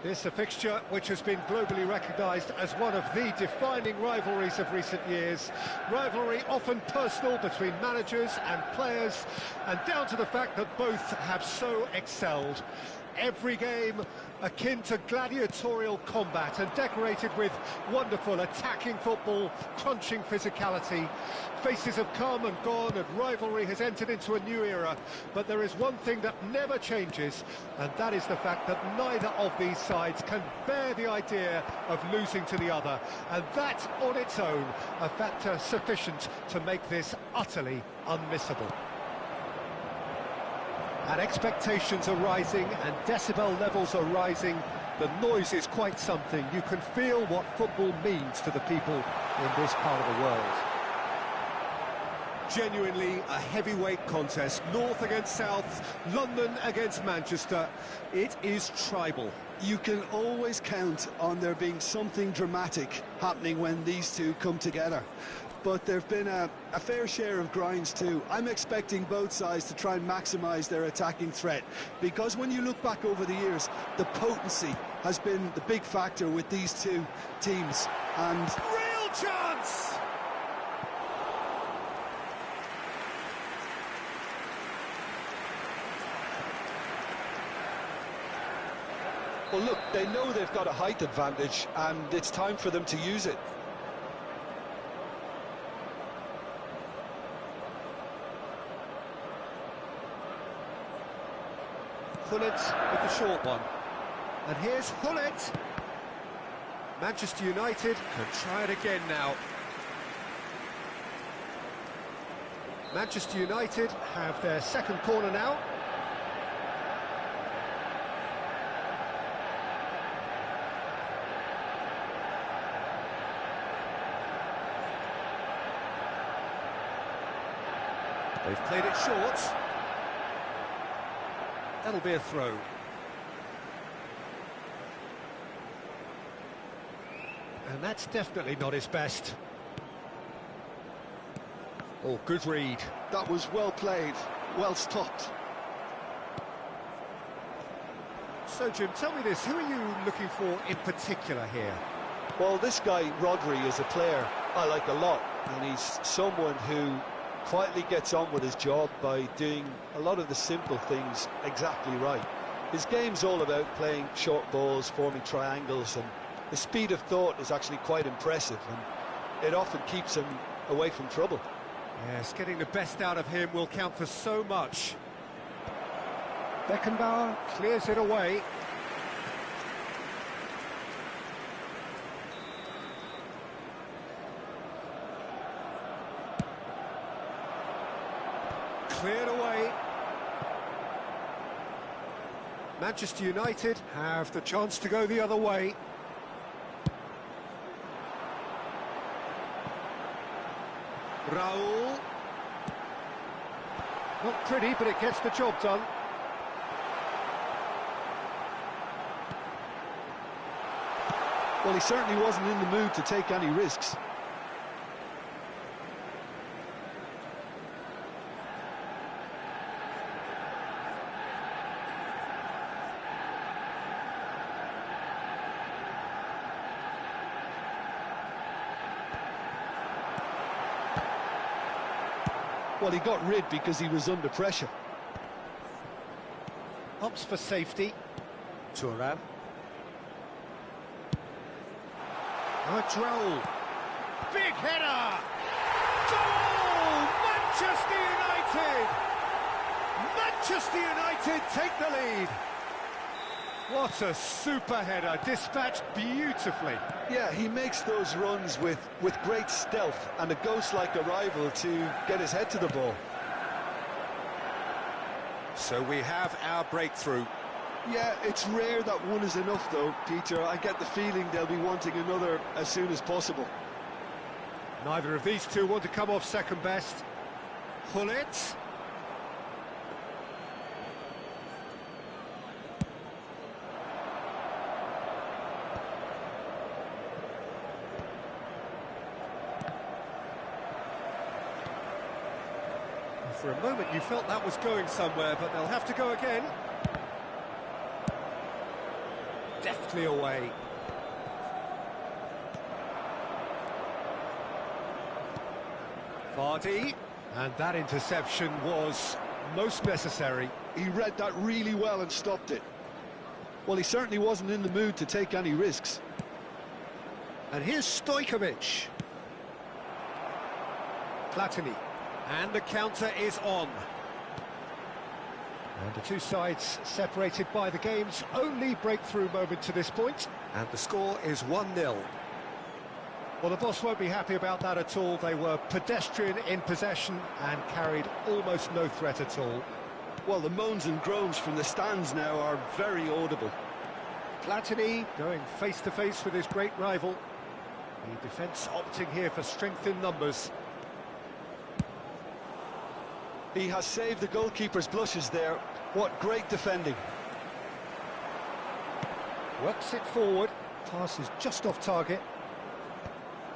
This a fixture which has been globally recognised as one of the defining rivalries of recent years. Rivalry often personal between managers and players, and down to the fact that both have so excelled. every game akin to gladiatorial combat and decorated with wonderful attacking football, crunching physicality. Faces have come and gone and rivalry has entered into a new era, but there is one thing that never changes, and that is the fact that neither of these sides can bear the idea of losing to the other, and that on its own a factor sufficient to make this utterly unmissable. And expectations are rising and decibel levels are rising. The noise is quite something. You can feel what football means to the people in this part of the world. Genuinely a heavyweight contest, North against South, London against Manchester. It is tribal. You can always count on there being something dramatic happening when these two come together. But there have been a fair share of grinds too. I'm expecting both sides to try and maximise their attacking threat, because when you look back over the years, the potency has been the big factor with these two teams. And real chance! Well, look, they know they've got a height advantage, and it's time for them to use it. Hullet with the short one. And here's Hullet. Manchester United can try it again now. Manchester United have their second corner now. They've played it short. That'll be a throw. And that's definitely not his best. Oh, good read. That was well played, well stopped. So, Jim, tell me this, who are you looking for in particular here? Well, this guy, Rodri, is a player I like a lot, and he's someone who quietly gets on with his job by doing a lot of the simple things exactly right. His game's all about playing short balls, forming triangles, and the speed of thought is actually quite impressive, and it often keeps him away from trouble. Yes, getting the best out of him will count for so much. Beckenbauer clears it away. Cleared away. Manchester United have the chance to go the other way. Raul. Not pretty, but it gets the job done. Well, he certainly wasn't in the mood to take any risks. Well, he got rid because he was under pressure. Opts for safety. Tuananh. Raul. Big header! Goal! Manchester United! Manchester United take the lead. What a super header, dispatched beautifully. Yeah, he makes those runs with great stealth and a ghost-like arrival to get his head to the ball. So we have our breakthrough. Yeah, it's rare that one is enough, though, Peter. I get the feeling they'll be wanting another as soon as possible. Neither of these two want to come off second best. Hullet. For a moment you felt that was going somewhere, but they'll have to go again. Deftly away. Vardy, and that interception was most necessary. He read that really well and stopped it. Well, he certainly wasn't in the mood to take any risks. And here's Stojkovic. Platini. And the counter is on. And the two sides separated by the game's only breakthrough moment to this point. And the score is 1-0. Well, the boss won't be happy about that at all. They were pedestrian in possession and carried almost no threat at all. Well, the moans and groans from the stands now are very audible. Platini going face-to-face with his great rival. The defence opting here for strength in numbers. He has saved the goalkeeper's blushes there. What great defending. Works it forward. Pass is just off target.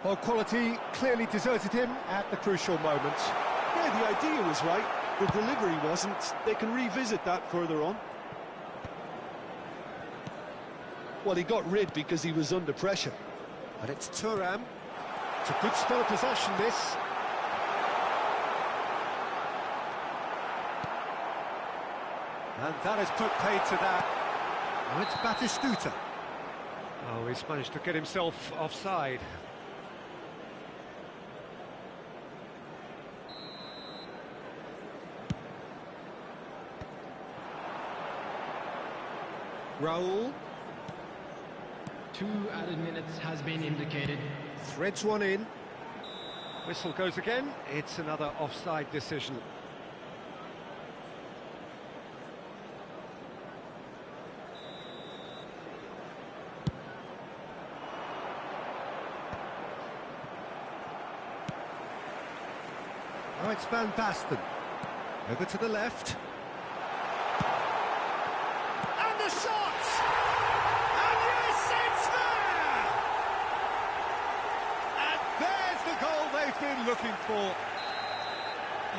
Well, quality clearly deserted him at the crucial moment. Yeah, the idea was right. The delivery wasn't. They can revisit that further on. Well, he got rid because he was under pressure. And it's Thuram. It's a good spell of possession, this. And that has put paid to that. Now it's Batistuta. Oh, he's managed to get himself offside. Raul. 2 added minutes has been indicated. Threads one in. Whistle goes again. It's another offside decision. Now it's Van Basten. Over to the left. And the shot! And yes, it's there! And there's the goal they've been looking for.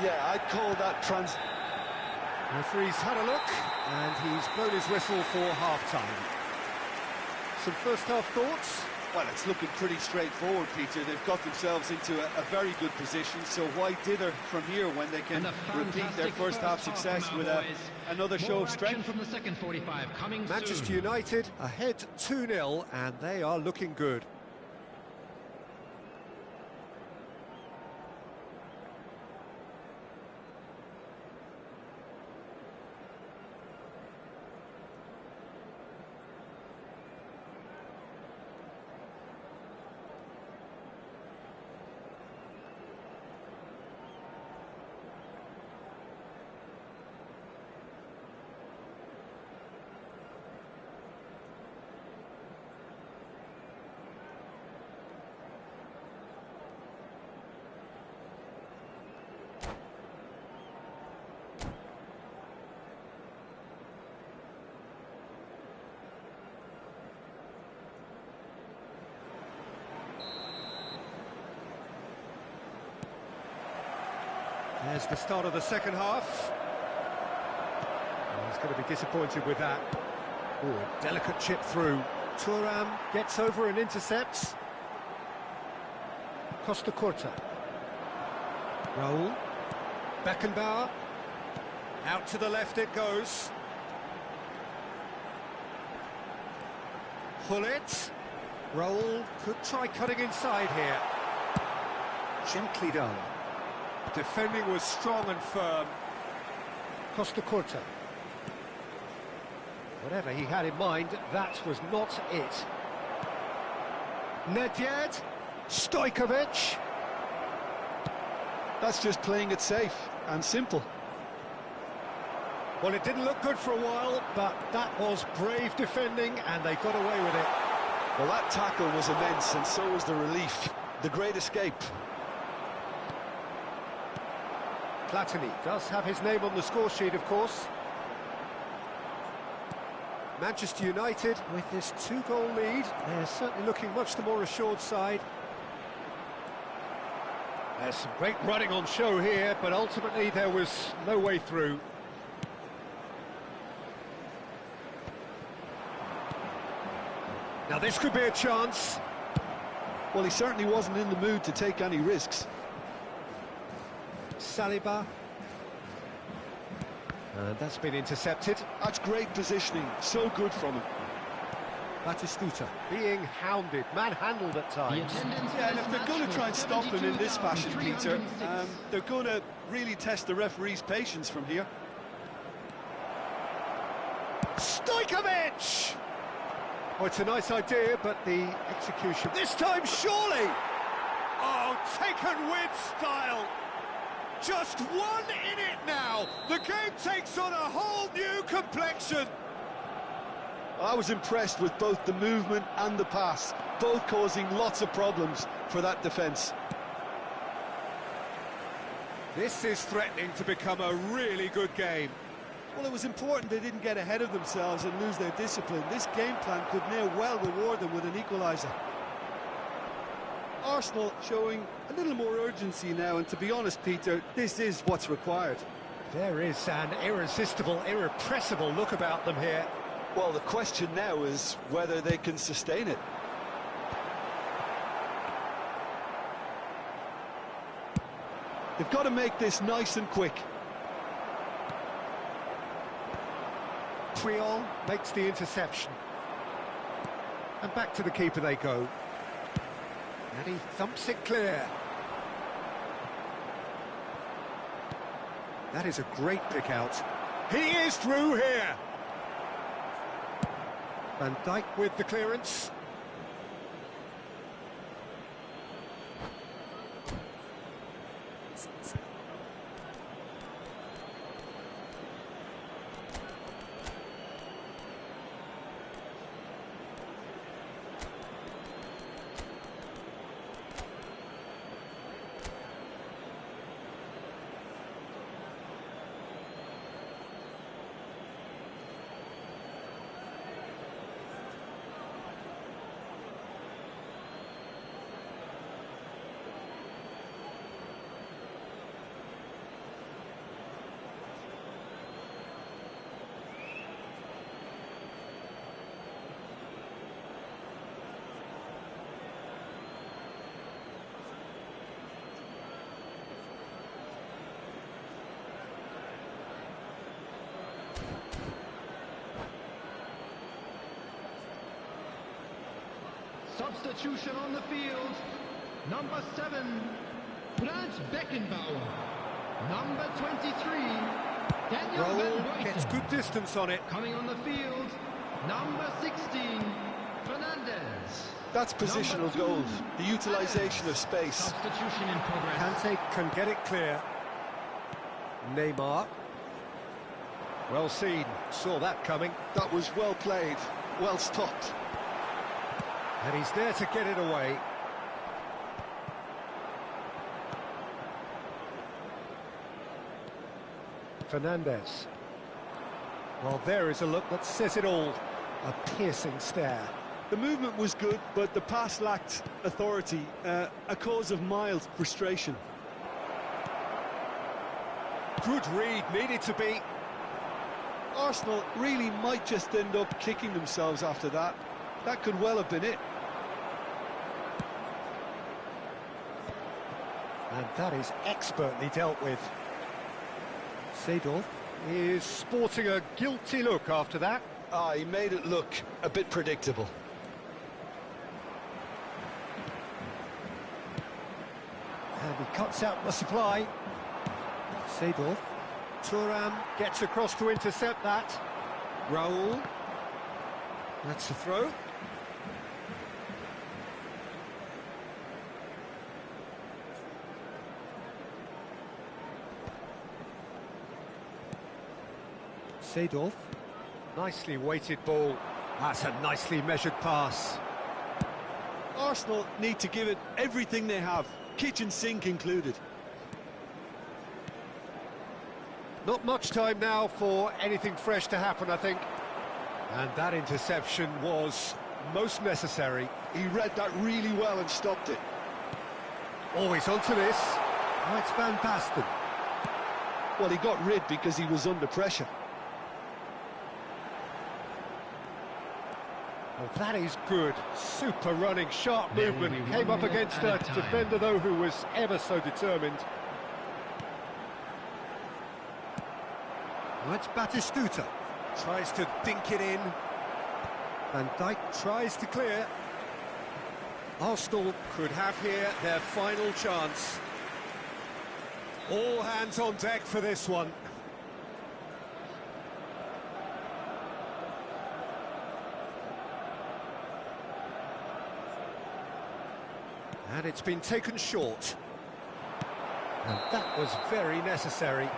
Yeah, I'd call that The referee's had a look, and he's blown his whistle for half-time. Some first-half thoughts? Well, it's looking pretty straightforward, Peter. They've got themselves into a very good position, so why dither from here when they can repeat their first-half success with another show of strength? From the second 45 coming Manchester soon. United ahead 2-0, and they are looking good. There's the start of the second half. He's going to be disappointed with that. Ooh, a delicate chip through. Thuram gets over and intercepts. Costa Curta. Raul. Beckenbauer. Out to the left it goes. Hullet. Raul could try cutting inside here. Gently done. Defending was strong and firm. Costa Curta. Whatever he had in mind, that was not it. Nedved. Stojkovic. That's just playing it safe and simple. Well, it didn't look good for a while, but that was brave defending, and they got away with it. Well, that tackle was immense, and so was the relief. The great escape. Platini does have his name on the score sheet, of course. Manchester United, with this 2-goal lead, they're certainly looking much the more assured side. There's some great running on show here, but ultimately there was no way through. Now this could be a chance. Well, he certainly wasn't in the mood to take any risks. Saliba. And that's been intercepted. That's great positioning, so good from him. Batistuta. Being hounded, manhandled at The times. attendance Yeah, for and this if they're match going to was try and stop him in this fashion, Peter, 72,306. they're going to really test the referee's patience from here. Stojkovic! Oh, it's a nice idea, but the execution... This time, surely! Oh, taken with style! Just one in it now! The game takes on a whole new complexion! I was impressed with both the movement and the pass, both causing lots of problems for that defence. This is threatening to become a really good game. Well, it was important they didn't get ahead of themselves and lose their discipline. This game plan could now well reward them with an equaliser. Arsenal showing a little more urgency now, and to be honest, Peter, this is what's required. There is an irresistible, irrepressible look about them here. Well, the question now is whether they can sustain it. They've got to make this nice and quick. Triol makes the interception. And back to the keeper they go. And he thumps it clear. That is a great pick out. He is through here. Van Dijk with the clearance. Substitution on the field. Number 7, Franz Beckenbauer. Number 23, Daniel Van Raul Buiten. gets good distance on it. Coming on the field, number 16, Fernandez. That's positional Number 2, goals, the utilisation of space. Substitution in progress. Kante can get it clear. Neymar. Well seen, saw that coming. That was well played, well stopped. And he's there to get it away. Fernandez. Well, there is a look that says it all. A piercing stare. The movement was good, but the pass lacked authority, a cause of mild frustration. Good read, needed to be. Arsenal really might just end up kicking themselves after that. That could well have been it. And that is expertly dealt with. Seedorf is sporting a guilty look after that. Ah, he made it look a bit predictable. And he cuts out the supply. Seedorf. Tuananh gets across to intercept that. Raul. That's a throw. Seedorf. Nicely weighted ball. That's a nicely measured pass. Arsenal need to give it everything they have, kitchen sink included. Not much time now for anything fresh to happen, I think. And that interception was most necessary. He read that really well and stopped it. Always onto this. Oh, it's Van Basten. Well, he got rid because he was under pressure. Well, that is good. Super running, sharp There movement. will be Came one up more against a added time. defender, though, who was ever so determined. Well, it's Batistuta. Tries to dink it in. Van Dijk tries to clear. Arsenal could have here their final chance. All hands on deck for this one. And it's been taken short. And that was very necessary.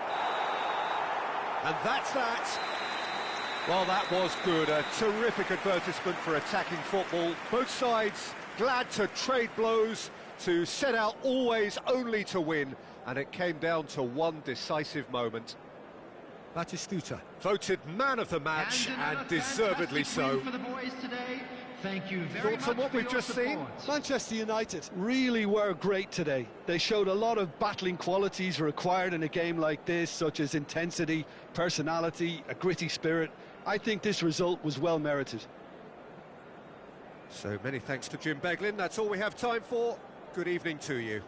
And that's that. Well, that was good. A terrific advertisement for attacking football. Both sides glad to trade blows, to set out always only to win. And it came down to one decisive moment. Batistuta. Voted man of the match, and deservedly so. For the boys today. Thank you very Thoughts much on what for we've your just seen? support. Manchester United really were great today. They showed a lot of battling qualities required in a game like this, such as intensity, personality, a gritty spirit. I think this result was well merited. So many thanks to Jim Beglin. That's all we have time for. Good evening to you.